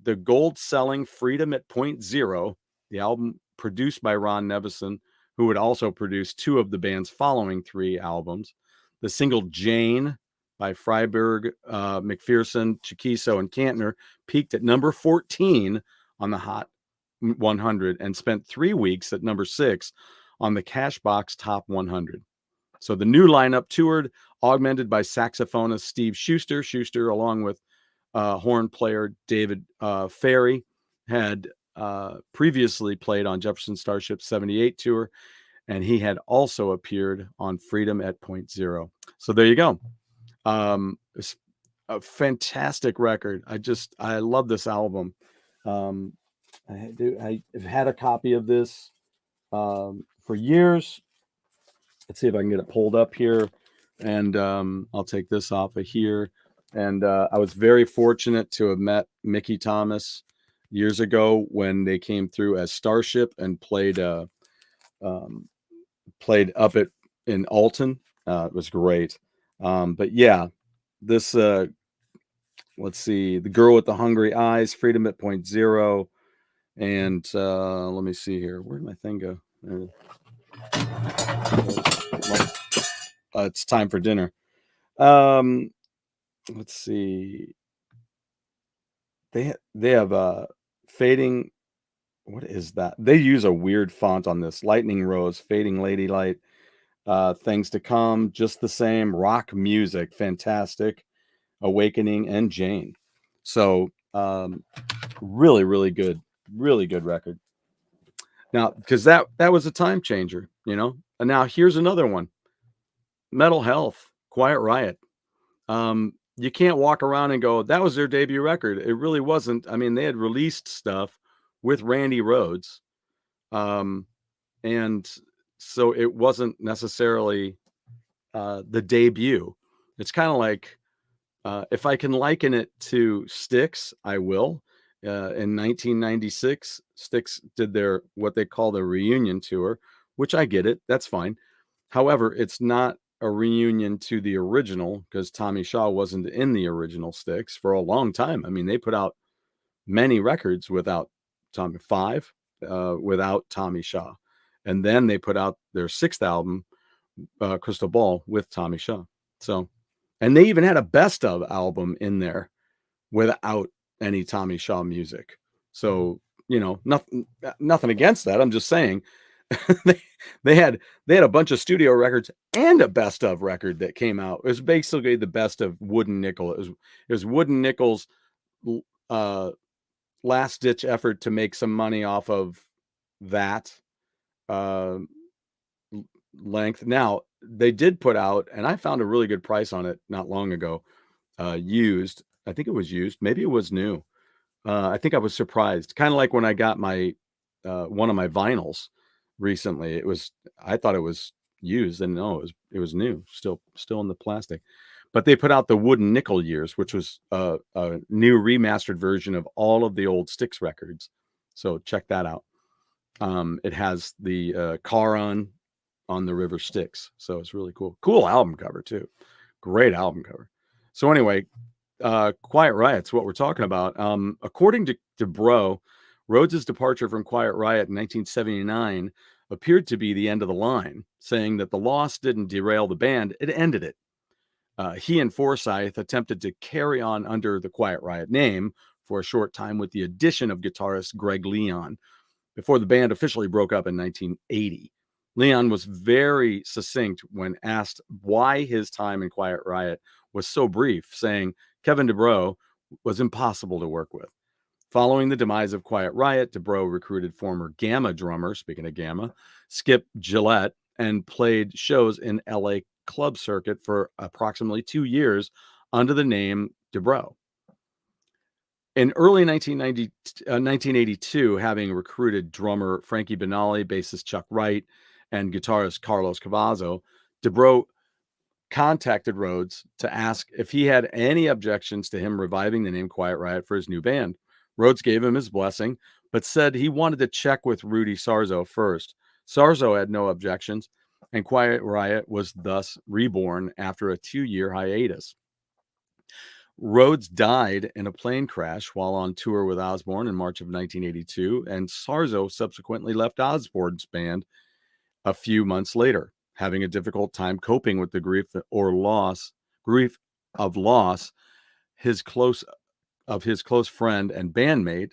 The gold-selling Freedom at Point Zero, the album produced by Ron Nevison, who would also produce two of the band's following three albums. The single Jane by Freiberg, McPherson, Chiquiso, and Kantner peaked at number 14 on the Hot 100 and spent 3 weeks at number 6 on the Cashbox Top 100. So the new lineup toured, augmented by saxophonist Steve Schuster. Schuster, along with horn player David Ferry, had previously played on Jefferson Starship's 78 tour, and he had also appeared on Freedom at Point Zero. So there you go. It's a fantastic record. I love this album. I've had a copy of this for years. Let's see if I can get it pulled up here, and I'll take this off of here. And I was very fortunate to have met Mickey Thomas years ago when they came through as Starship and played up in Alton. It was great. But yeah, this let's see, The Girl with the Hungry Eyes, Freedom at Point Zero, and let me see here. Where'd my thing go? It's time for dinner. Let's see. They have Fading. What is that? They use a weird font on this. Lightning Rose, Fading Lady Light, Things to Come, Just the Same, Rock Music, Fantastic, Awakening, and Jane. So really, really good record. Now, because that was a time changer, you know. And now here's another one. Metal Health, Quiet Riot. You can't walk around and go, that was their debut record. It really wasn't. I mean, they had released stuff with Randy Rhoads. And so it wasn't necessarily the debut. It's kind of like, if I can liken it to Styx, I will. In 1996, Styx did what they call the reunion tour, which I get it. That's fine. However, it's not a reunion to the original because Tommy Shaw wasn't in the original Styx for a long time. I mean, they put out many records without Tommy, 5 without Tommy Shaw. And then they put out their 6th album, Crystal Ball, with Tommy Shaw. So, and they even had a best of album in there without any Tommy Shaw music. So, you know, nothing against that. I'm just saying they had a bunch of studio records and a best of record that came out. It was basically the best of Wooden Nickel. It was Wooden Nickel's last ditch effort to make some money off of that length. Now they did put out, and I found a really good price on it not long ago, used. I think it was used. Maybe it was new. I think I was surprised. Kind of like when I got my one of my vinyls recently. I thought it was used, and no, it was new, still in the plastic. But they put out the Wooden Nickel Years, which was a new remastered version of all of the old Styx records. So check that out. It has the car on the River Styx. So it's really cool. Cool album cover too. Great album cover. So anyway, Quiet Riot's what we're talking about. According to Bro, Rhoads' departure from Quiet Riot in 1979 appeared to be the end of the line, saying that the loss didn't derail the band, it ended it. He and Forsyth attempted to carry on under the Quiet Riot name for a short time with the addition of guitarist Greg Leon before the band officially broke up in 1980. Leon was very succinct when asked why his time in Quiet Riot was so brief, saying Kevin DuBrow was impossible to work with. Following the demise of Quiet Riot, DuBrow recruited former Gamma drummer, speaking of Gamma, Skip Gillette, and played shows in LA club circuit for approximately 2 years under the name DuBrow. In early 1982, having recruited drummer Frankie Benali, bassist Chuck Wright, and guitarist Carlos Cavazzo, DuBrow contacted Rhodes to ask if he had any objections to him reviving the name Quiet Riot for his new band. Rhodes gave him his blessing, but said he wanted to check with Rudy Sarzo first. Sarzo had no objections, and Quiet Riot was thus reborn after a 2-year hiatus. Rhodes died in a plane crash while on tour with Osbourne in March of 1982, and Sarzo subsequently left Osbourne's band a few months later, having a difficult time coping with the grief of loss. His close friend and bandmate,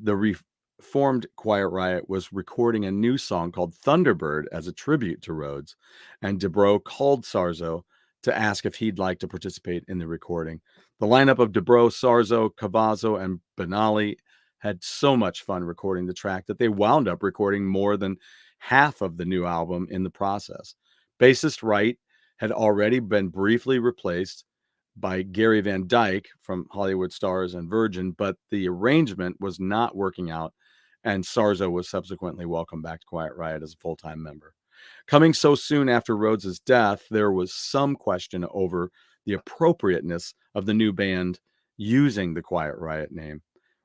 the reformed Quiet Riot, was recording a new song called Thunderbird as a tribute to Rhodes, and Dubrow called Sarzo to ask if he'd like to participate in the recording. The lineup of Dubrow, Sarzo, Cavazzo, and Benali had so much fun recording the track that they wound up recording more than half of the new album in the process. Bassist Wright had already been briefly replaced by Gary Van Dyke from Hollywood Stars and Virgin, but the arrangement was not working out, and Sarzo was subsequently welcomed back to Quiet Riot as a full-time member. Coming so soon after Rhodes' death, there was some question over the appropriateness of the new band using the Quiet Riot name.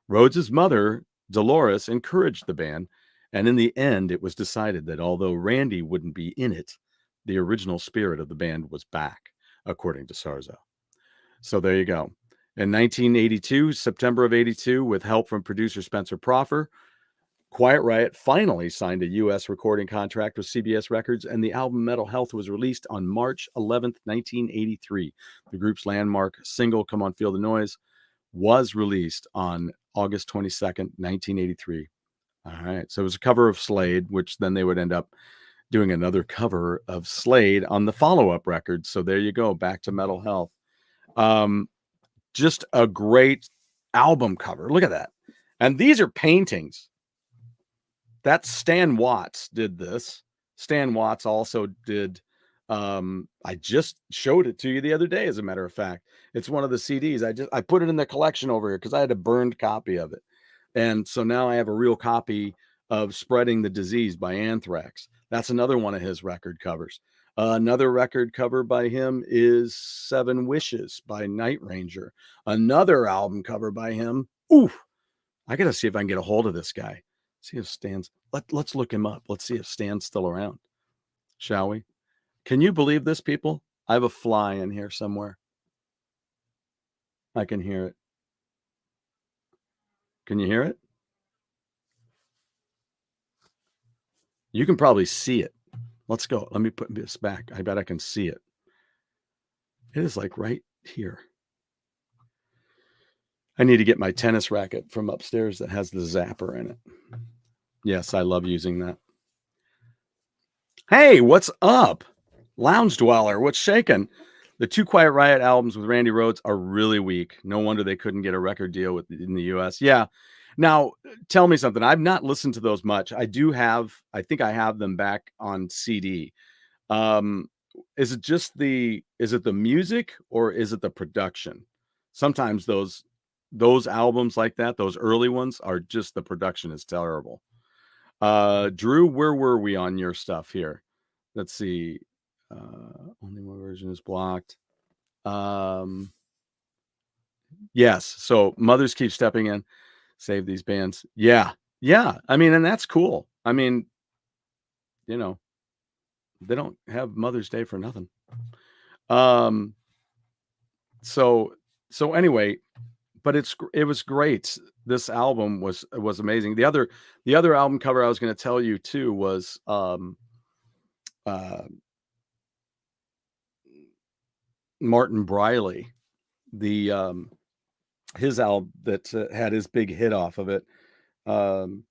Rhodes' mother, Dolores, encouraged the band, and in the end, it was decided that although Randy wouldn't be in it, the original spirit of the band was back, according to Sarzo. So there you go. In 1982, September of 82, with help from producer Spencer Proffer, Quiet Riot finally signed a U.S. recording contract with CBS Records, and the album Metal Health was released on March 11th, 1983. The group's landmark single, Come On Feel the Noise, was released on August 22nd, 1983. All right, so it was a cover of Slade, which then they would end up doing another cover of Slade on the follow-up record. So there you go, back to Metal Health. Just a great album cover. Look at that. And these are paintings. That's Stan Watts did this. Stan Watts also did, I just showed it to you the other day, as a matter of fact. It's one of the CDs. I put it in the collection over here because I had a burned copy of it. And so now I have a real copy of Spreading the Disease by Anthrax. That's another one of his record covers. Another record cover by him is Seven Wishes by Night Ranger. Another album cover by him. Ooh, I got to see if I can get a hold of this guy. See if Stan's, let's look him up. Let's see if Stan's still around, shall we? Can you believe this, people? I have a fly in here somewhere. I can hear it. Can you hear it? You can probably see it. Let's go. Let me put this back. I bet I can see it. It is like right here. I need to get my tennis racket from upstairs that has the zapper in it. Yes, I love using that. Hey, what's up? Lounge Dweller, what's shaking? The two Quiet Riot albums with Randy Rhoads are really weak. No wonder they couldn't get a record deal in the US. Yeah. Now, tell me something. I've not listened to those much. I think I have them back on CD. Is it the music or is it the production? Sometimes those albums like that, those early ones, are just, the production is terrible. Drew, where were we on your stuff here? Let's see. Only one version is blocked. Yes. So mothers keep stepping in. Save these bands. Yeah. I mean, and that's cool. I mean, they don't have Mother's Day for nothing. So anyway, but it was great. This album was amazing. The other album cover I was going to tell you too was Martin Briley, his album that had his big hit off of it. One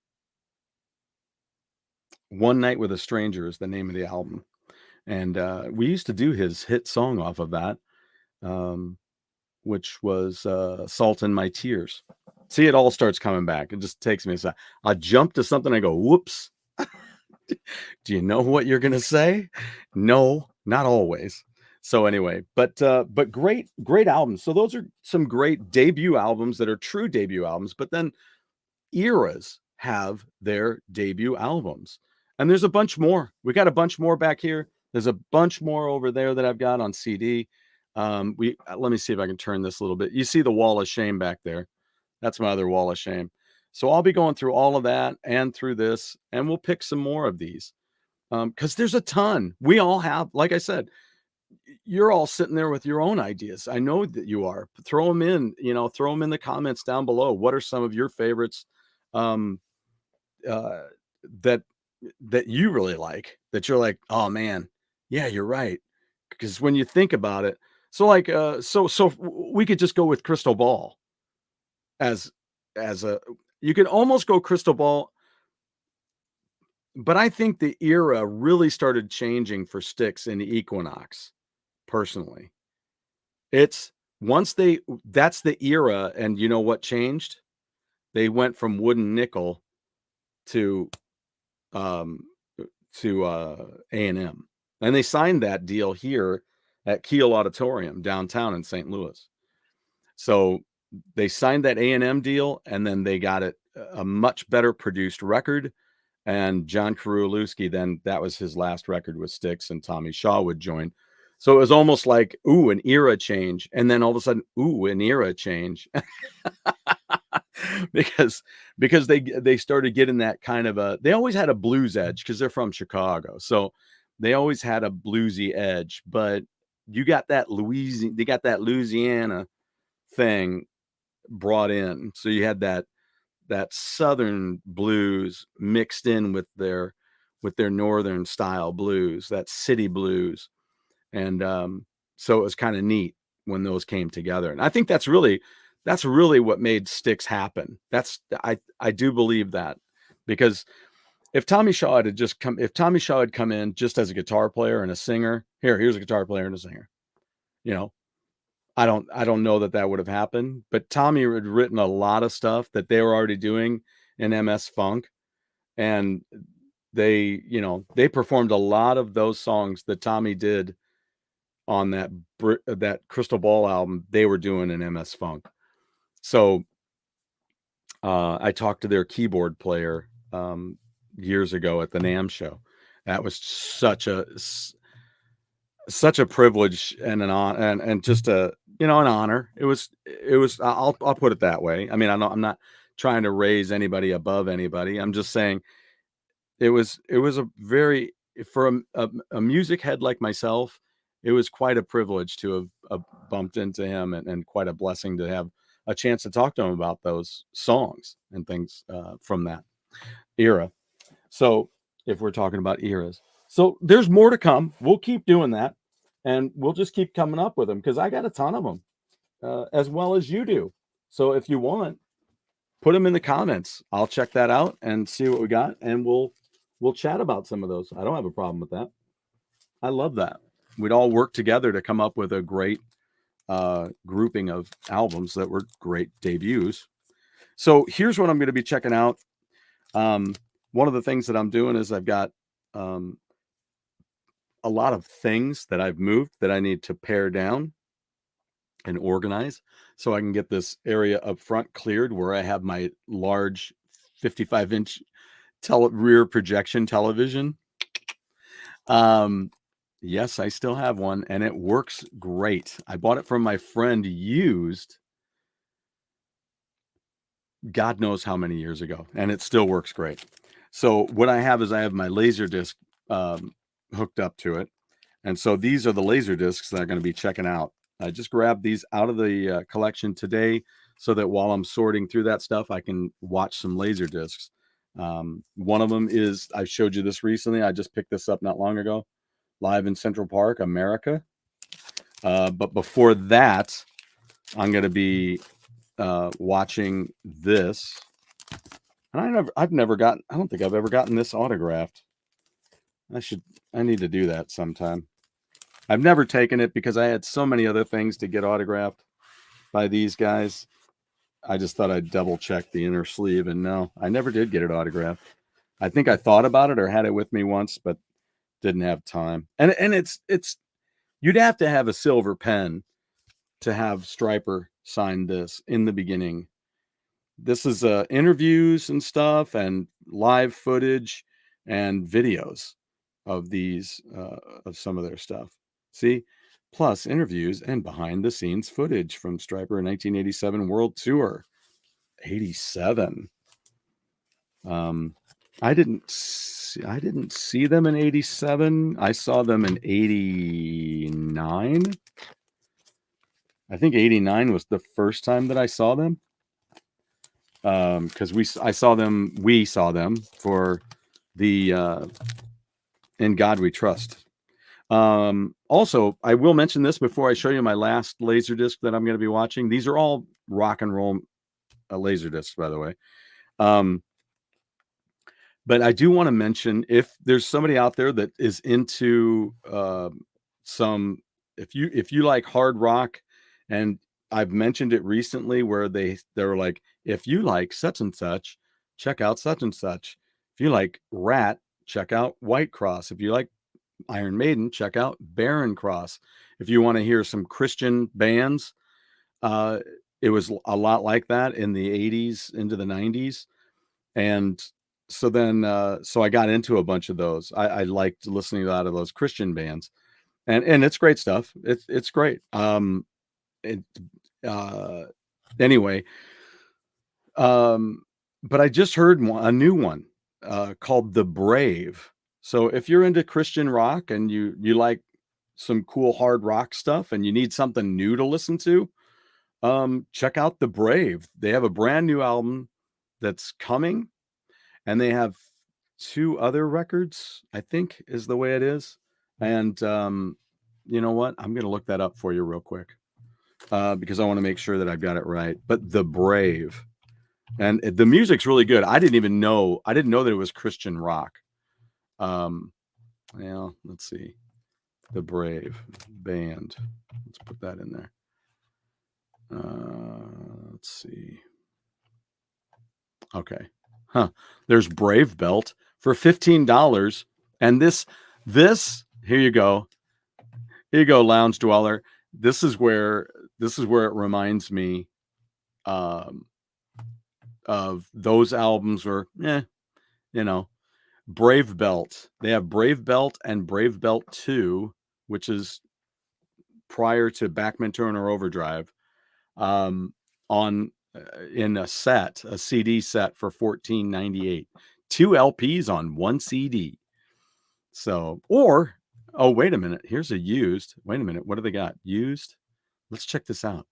Night with a Stranger is the name of the album, and we used to do his hit song off of that, which was Salt in My Tears. See, it all starts coming back. It just takes me a second. I jump to something, I go, whoops. Do you know what you're gonna say? No, not always. So anyway, but great albums. So those are some great debut albums that are true debut albums, but then eras have their debut albums. And there's a bunch more. We got a bunch more back here. There's a bunch more over there that I've got on CD. Let me see if I can turn this a little bit. You see the wall of shame back there. That's my other wall of shame. So I'll be going through all of that and through this, and we'll pick some more of these. Because there's a ton. We all have, like I said, you're all sitting there with your own ideas. I know that you are. Throw them in, throw them in the comments down below. What are some of your favorites um, uh, that that you really like? That you're like, oh man, yeah, you're right. Because when you think about it, so like, we could just go with Crystal Ball as a. You could almost go Crystal Ball, but I think the era really started changing for Styx in Equinox. Personally, it's once they that's the era, and you know what changed? They went from wooden nickel to um A&M. And they signed that deal here at Kiel Auditorium downtown in St. Louis. So they signed that A&M deal, and then they got a much better produced record. And John Karulewski, then that was his last record with Styx, and Tommy Shaw would join. So it was almost like, ooh, an era change. And then all of a sudden, ooh, an era change. because they started getting that kind of they always had a blues edge because they're from Chicago. So they always had a bluesy edge, but they got that Louisiana thing brought in. So you had that southern blues mixed in with their northern style blues, that city blues. And so it was kind of neat when those came together. And I think that's really what made Styx happen. I do believe that, because if Tommy Shaw had come in just as a guitar player and a singer, here's a guitar player and a singer, I don't know that would have happened. But Tommy had written a lot of stuff that they were already doing in MS Funk, and they performed a lot of those songs that Tommy did on that Crystal Ball album. They were doing in MS Funk. So I talked to their keyboard player years ago at the NAMM show. That was such a privilege and and just an honor. It was I'll put it that way. I mean, I'm not trying to raise anybody above anybody. I'm just saying it was a very, for a music head like myself, it was quite a privilege to have bumped into him, and quite a blessing to have a chance to talk to him about those songs and things from that era. So if we're talking about eras, so there's more to come. We'll keep doing that, and we'll just keep coming up with them, because I got a ton of them, as well as you do. So if you want, put them in the comments. I'll check that out and see what we got, and we'll chat about some of those. I don't have a problem with that. I love that. We'd all work together to come up with a great grouping of albums that were great debuts. So here's what I'm going to be checking out. One of the things that I'm doing is I've got a lot of things that I've moved that I need to pare down and organize, so I can get this area up front cleared where I have my large 55-inch rear projection television. Yes, I still have one, and it works great. I bought it from my friend used, God knows how many years ago, and it still works great. So what I have is I have my laser disc hooked up to it, and so these are the laser discs that I'm going to be checking out. I just grabbed these out of the collection today, so that while I'm sorting through that stuff, I can watch some laser discs. One of them is, I showed you this recently. I just picked this up not long ago, live in Central Park, America. But before that, I'm going to be watching this. And I don't think I've ever gotten this autographed. I need to do that sometime. I've never taken it because I had so many other things to get autographed by these guys. I just thought I'd double check the inner sleeve, and no, I never did get it autographed. I think I thought about it or had it with me once, but didn't have time. And it's you'd have to have a silver pen to have Stryper sign this in the beginning. This is interviews and stuff, and live footage and videos. of these of some of their stuff. See, plus interviews and behind the scenes footage from Stryper 1987 World Tour. 87. I didn't see them in 87. I saw them in 89. I think 89 was the first time that I saw them. Because we saw them for the In God We Trust. Also, I will mention this before I show you my last Laserdisc that I'm going to be watching. These are all rock and roll Laserdiscs, by the way. But I do want to mention, if there's somebody out there that is into if you like hard rock, and I've mentioned it recently where they're like, if you like such and such, check out such and such. If you like Rat, check out White Cross. If you like Iron Maiden, check out Barren Cross. If you want to hear some Christian bands, it was a lot like that in the 80s into the 90s. And so then so I got into a bunch of those. I liked listening to a lot of those Christian bands, and it's great stuff. It's great. Anyway, but I just heard a new one called The Brave. So if you're into Christian rock and you like some cool hard rock stuff and you need something new to listen to, check out The Brave. They have a brand new album that's coming, and they have 2 other records, I think is the way it is. And you know what? I'm going to look that up for you real quick because I want to make sure that I've got it right. But The Brave. And the music's really good. I didn't know that it was Christian rock. Well, let's see. The Brave band. Let's put that in there. Let's see. Okay. There's Brave Belt for $15. And this, here you go. Here you go, Lounge Dweller. This is where it reminds me of those albums where, Brave Belt. They have Brave Belt and Brave Belt 2, which is prior to Bachman Turner Overdrive, on in a CD set for $14.98. 2 LPs on 1 CD. So, oh, wait a minute. Here's a used. Wait a minute. What do they got? Used? Let's check this out.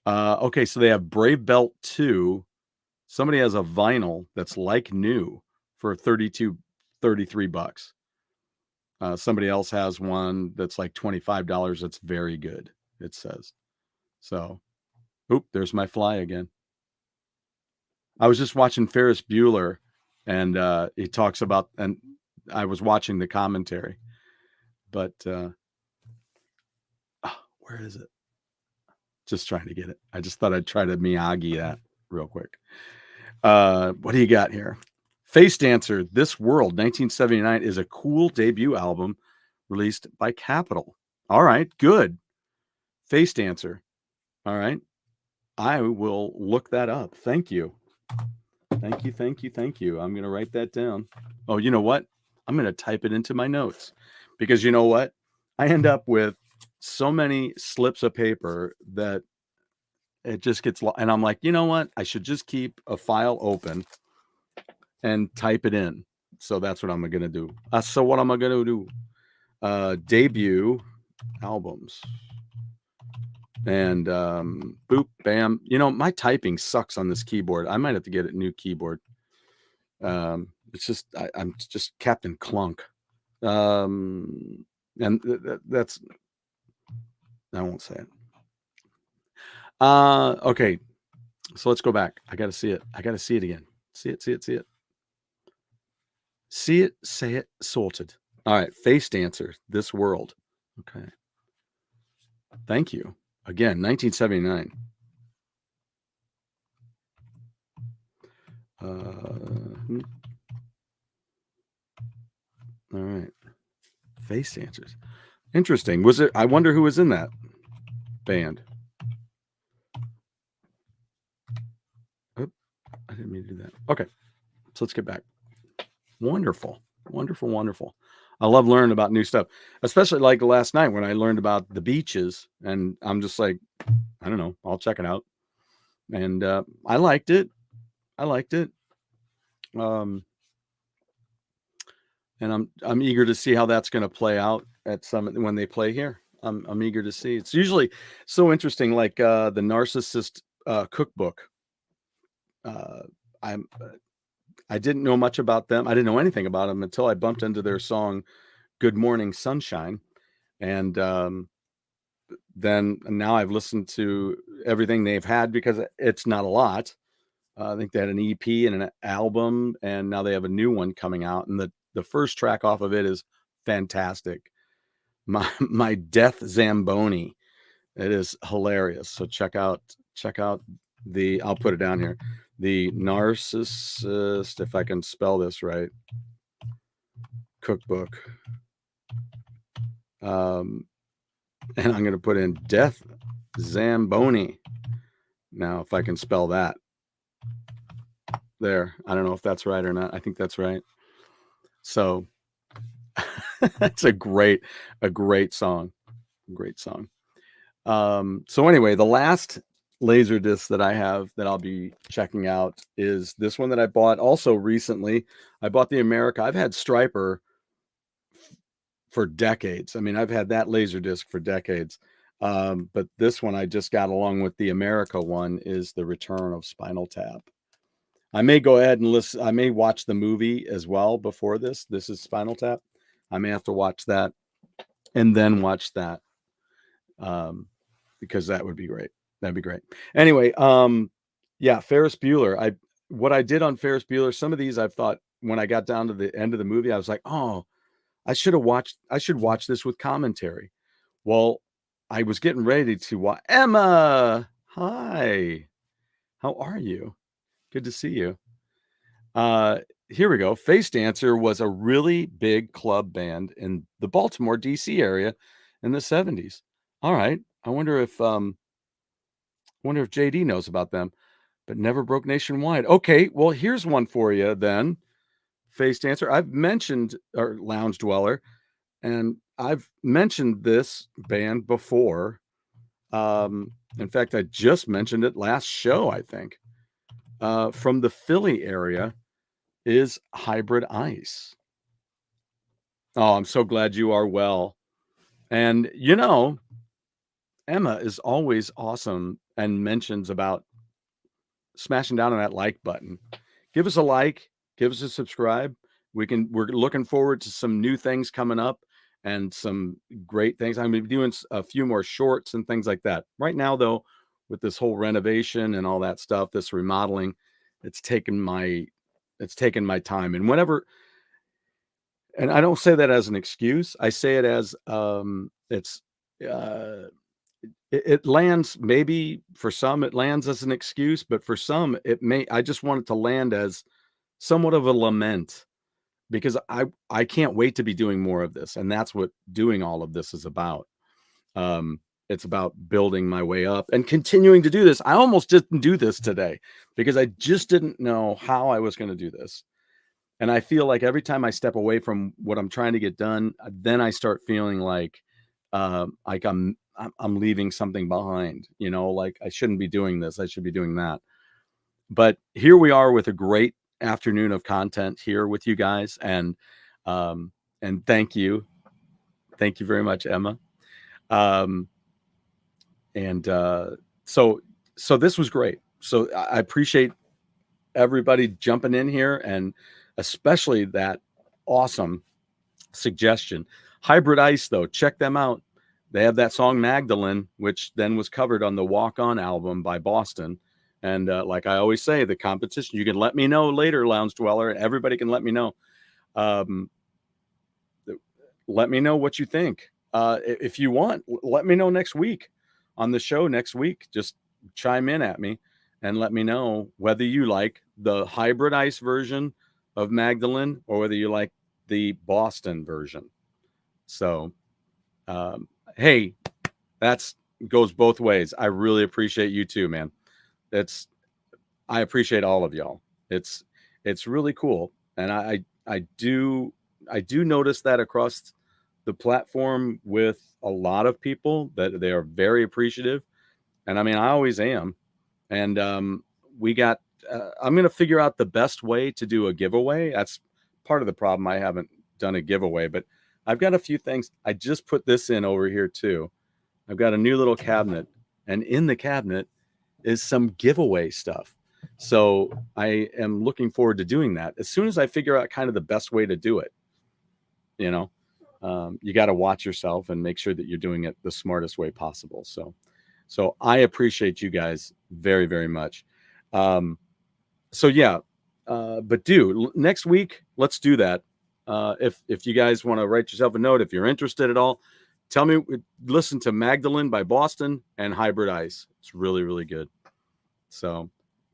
Okay, so they have Brave Belt 2. Somebody has a vinyl that's like new for $33. Somebody else has one that's like $25. That's very good, it says. So, there's my fly again. I was just watching Ferris Bueller, and he talks about, and I was watching the commentary, but where is it? Just trying to get it. I just thought I'd try to Miyagi that real quick. What do you got here? Face Dancer, This World, 1979 is a cool debut album released by Capitol. All right, good. Face Dancer. All right. I will look that up. Thank you. Thank you. I'm going to write that down. Oh, you know what? I'm going to type it into my notes because you know what? I end up with so many slips of paper that it just gets and I'm like, you know what? I should just keep a file open and type it in. So that's what I'm going to do. So what am I going to do? Debut albums. And boop, bam. My typing sucks on this keyboard. I might have to get a new keyboard. It's just I'm just Captain Clunk. And that's, I won't say it. Okay. So let's go back. I got to see it. I got to see it again. See it. See it, say it, sorted. All right. Face Dancer, This World. Okay. Thank you. Again, 1979. All right. Face Dancers. Interesting. Was it? I wonder who was in that band. Oh, I didn't mean to do that. Okay. So let's get back. Wonderful. I love learning about new stuff, especially like last night when I learned about the beaches, and I'm just like, I don't know, I'll check it out. And I liked it. I liked it. Um, and I'm eager to see how that's going to play out at Summit when they play here. I'm eager to see. It's usually so interesting, like the Narcissist cookbook. Uh, I'm I didn't know much about them. I didn't know anything about them until I bumped into their song "Good Morning Sunshine," and then now I've listened to everything they've had because it's not a lot. I think they had an EP and an album, and now they have a new one coming out. And the first track off of it is fantastic. My Death Zamboni. It is hilarious. So check out the. I'll put it down here. The Narcissist, if I can spell this right, cookbook. And I'm going to put in Death Zamboni. Now, if I can spell that. There. I don't know if that's right or not. I think that's right. So that's a great song. Great song. So anyway, the last laser disc that I have that I'll be checking out is this one that I bought also recently. I bought the America. I've had Striper for decades. I mean, I've had that laser disc for decades. But this one I just got along with the America one is The Return of Spinal Tap. I may go ahead and listen. I may watch the movie as well before this. This is Spinal Tap. I may have to watch that and then watch that because that would be great. That'd be great. Anyway, yeah, Ferris Bueller. What I did on Ferris Bueller, some of these I've thought when I got down to the end of the movie, I was like, oh, I should watch this with commentary. Well, I was getting ready to watch. Emma, hi. How are you? Good to see you. Here we go. Face Dancer was a really big club band in the Baltimore, D.C. area in the 70s. All right. I wonder if JD knows about them, but never broke nationwide. Okay, well, here's one for you then. Face Dancer. I've mentioned or Lounge Dweller, and I've mentioned this band before. In fact, I just mentioned it last show, I think. From the Philly area is Hybrid Ice. Oh, I'm so glad you are well. And you know, Emma is always awesome and mentions about smashing down on that like button. Give us a like, give us a subscribe. We're looking forward to some new things coming up and some great things. I'm going to be doing a few more shorts and things like that. Right now, though, with this whole renovation and all that stuff, this remodeling, it's taken my time. And whenever, and I don't say that as an excuse. I say it as it lands, maybe for some it lands as an excuse, but for some I just want it to land as somewhat of a lament because I can't wait to be doing more of this. And that's what doing all of this is about. It's about building my way up and continuing to do this. I almost didn't do this today because I just didn't know how I was going to do this. And I feel like every time I step away from what I'm trying to get done, then I start feeling like I'm leaving something behind, like I shouldn't be doing this. I should be doing that. But here we are with a great afternoon of content here with you guys. And thank you. Thank you very much, Emma. So this was great. So I appreciate everybody jumping in here, and especially that awesome suggestion. Hybrid Ice, though, check them out. They have that song Magdalene, which then was covered on the Walk On album by Boston. And like I always say, the competition, you can let me know later, Lounge Dweller. Everybody can let me know. Let me know what you think. If you want, let me know next week on the show next week. Just chime in at me and let me know whether you like the Hybrid Ice version of Magdalene or whether you like the Boston version. So, hey, that's goes both ways. I really appreciate you too, man. I appreciate all of y'all. It's really cool. And I I do notice that across the platform with a lot of people that they are very appreciative. And I mean, I always am. And we got, I'm going to figure out the best way to do a giveaway. That's part of the problem. I haven't done a giveaway, but I've got a few things. I just put this in over here too. I've got a new little cabinet, and in the cabinet is some giveaway stuff. So I am looking forward to doing that as soon as I figure out kind of the best way to do it. You know, you got to watch yourself and make sure that you're doing it the smartest way possible. So I appreciate you guys very, very much. So yeah, but next week, let's do that. If you guys want to write yourself a note, if you're interested at all, tell me, listen to Magdalene by Boston and Hybrid Ice. It's really, really good. So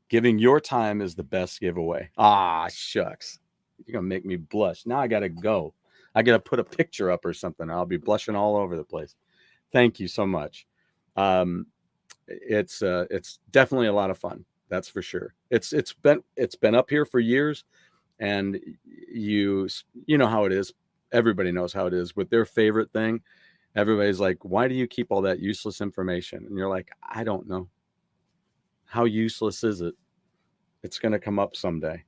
giving your time is the best giveaway. Ah, shucks. You're going to make me blush. Now I got to go. I got to put a picture up or something. I'll be blushing all over the place. Thank you so much. It's definitely a lot of fun. That's for sure. It's been up here for years, and you know how it is. Everybody knows how it is with their favorite thing. Everybody's like, why do you keep all that useless information? And you're like, I don't know. How useless is it? It's going to come up someday.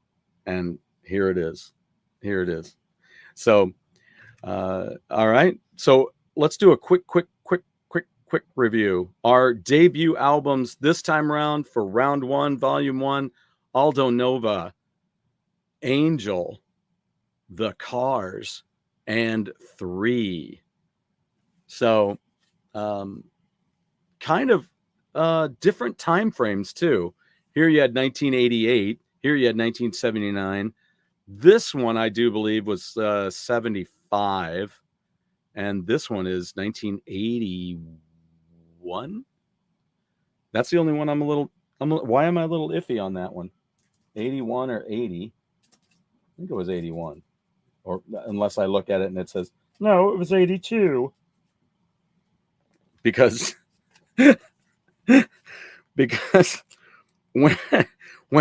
And here it is. Here it is. So, all right. So let's do a quick review. Our debut albums this time around for round 1, volume 1, Aldo Nova, Angel, The Cars, and 3. So, kind of different time frames too. Here you had 1988. Here you had 1979. This one, I do believe, was 75. And this one is 1981. That's the only one why am I a little iffy on that one? 81 or 80? I think it was 81. Or unless I look at it and it says, no, it was 82. Because when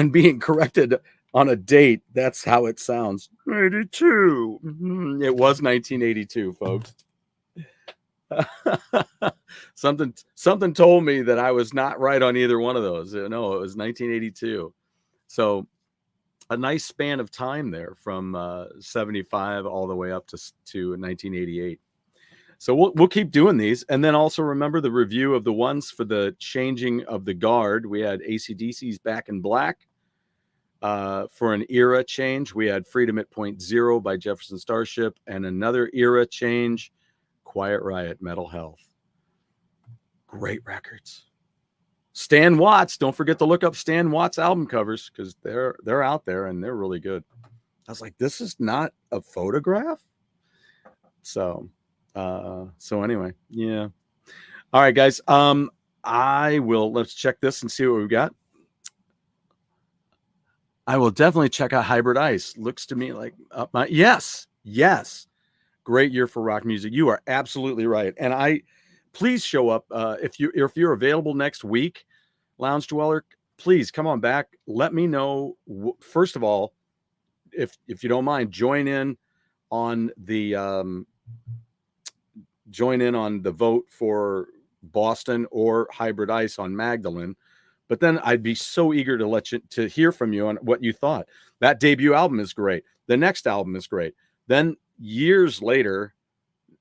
being corrected on a date, that's how it sounds. 82. It was 1982, folks. Something told me that I was not right on either one of those. No, it was 1982. So a nice span of time there from 75 all the way up to 1988. So we'll keep doing these. And then also remember the review of the ones for the changing of the guard. We had AC/DC's Back in Black. For an era change, we had Freedom at Point Zero by Jefferson Starship, and another era change, Quiet Riot, Metal Health. Great records. Stan Watts, don't forget to look up Stan Watts album covers because they're out there and they're really good. I was like, this is not a photograph. So anyway, yeah. All right, guys. Let's check this and see what we've got. I will definitely check out Hybrid Ice. Looks to me like yes. Great year for rock music. You are absolutely right. And please show up if you're available next week, Lounge Dweller. Please come on back. Let me know. First of all, if you don't mind, join in on the vote for Boston or Hybrid Ice on Magdalene. But then I'd be so eager to hear from you on what you thought. That debut album is great. The next album is great. Then years later,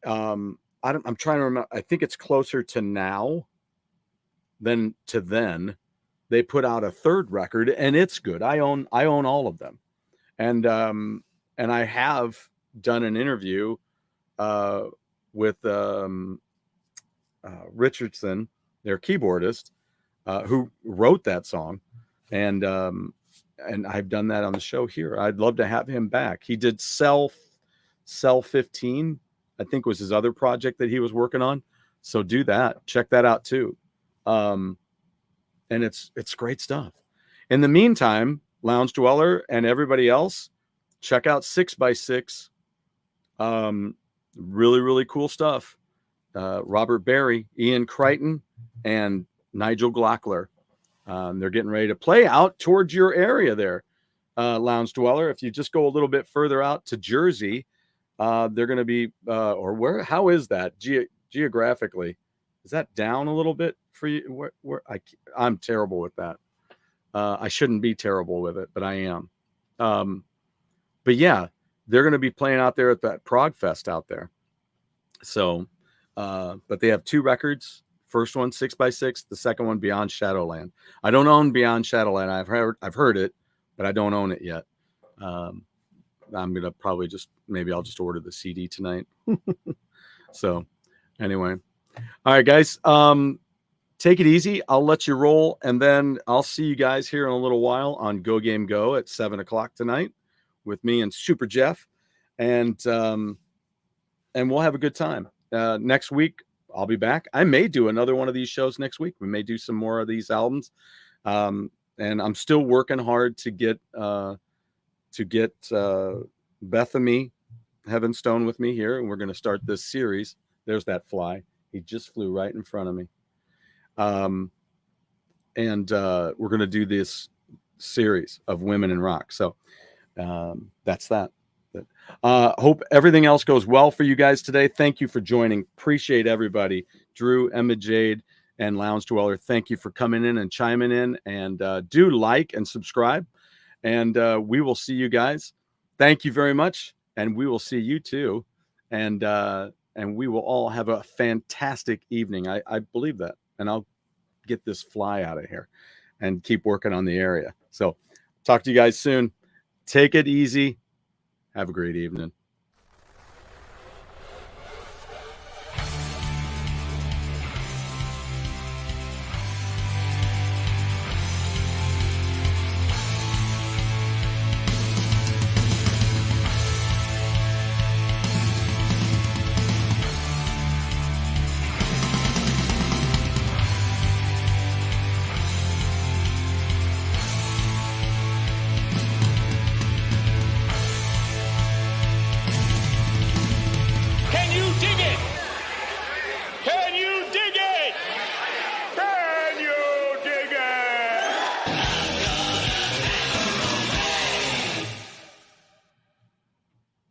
I'm trying to remember. I think it's closer to now than to then. They put out a third record, and it's good. I own all of them, and I have done an interview with Richardson, their keyboardist, who wrote that song, and I've done that on the show here. I'd love to have him back. He did Cell 15, I think was his other project that he was working on. So do that. Check that out too. And it's great stuff. In the meantime, Lounge Dweller and everybody else, check out 6x6. Really, really cool stuff. Robert Barry, Ian Crichton, and Nigel Glockler. They're getting ready to play out towards your area there, Lounge Dweller. If you just go a little bit further out to Jersey, they're going to be, or where, how is that geographically? Is that down a little bit for you? I'm terrible with that. I shouldn't be terrible with it, but I am. But yeah, they're going to be playing out there at that Prog Fest out there. So, but they have 2 records. First one, 6x6. The second one, Beyond Shadowland. I don't own Beyond Shadowland. I've heard it, but I don't own it yet. I'm gonna probably maybe I'll just order the CD tonight. So, anyway, all right, guys. Take it easy. I'll let you roll, and then I'll see you guys here in a little while on Go Game Go at 7:00 tonight with me and Super Jeff, and we'll have a good time. Next week, I'll be back. I may do another one of these shows next week. We may do some more of these albums. And I'm still working hard to get Bethany Heavenstone with me here. And we're going to start this series. There's that fly. He just flew right in front of me. And we're going to do this series of women in rock. So that's that. Hope everything else goes well for you guys today. Thank you for joining. Appreciate everybody. Drew, Emma Jade, and Lounge Dweller, thank you for coming in and chiming in. And do like and subscribe. And we will see you guys. Thank you very much. And we will see you too. And we will all have a fantastic evening. I believe that. And I'll get this fly out of here and keep working on the area. So talk to you guys soon. Take it easy. Have a great evening.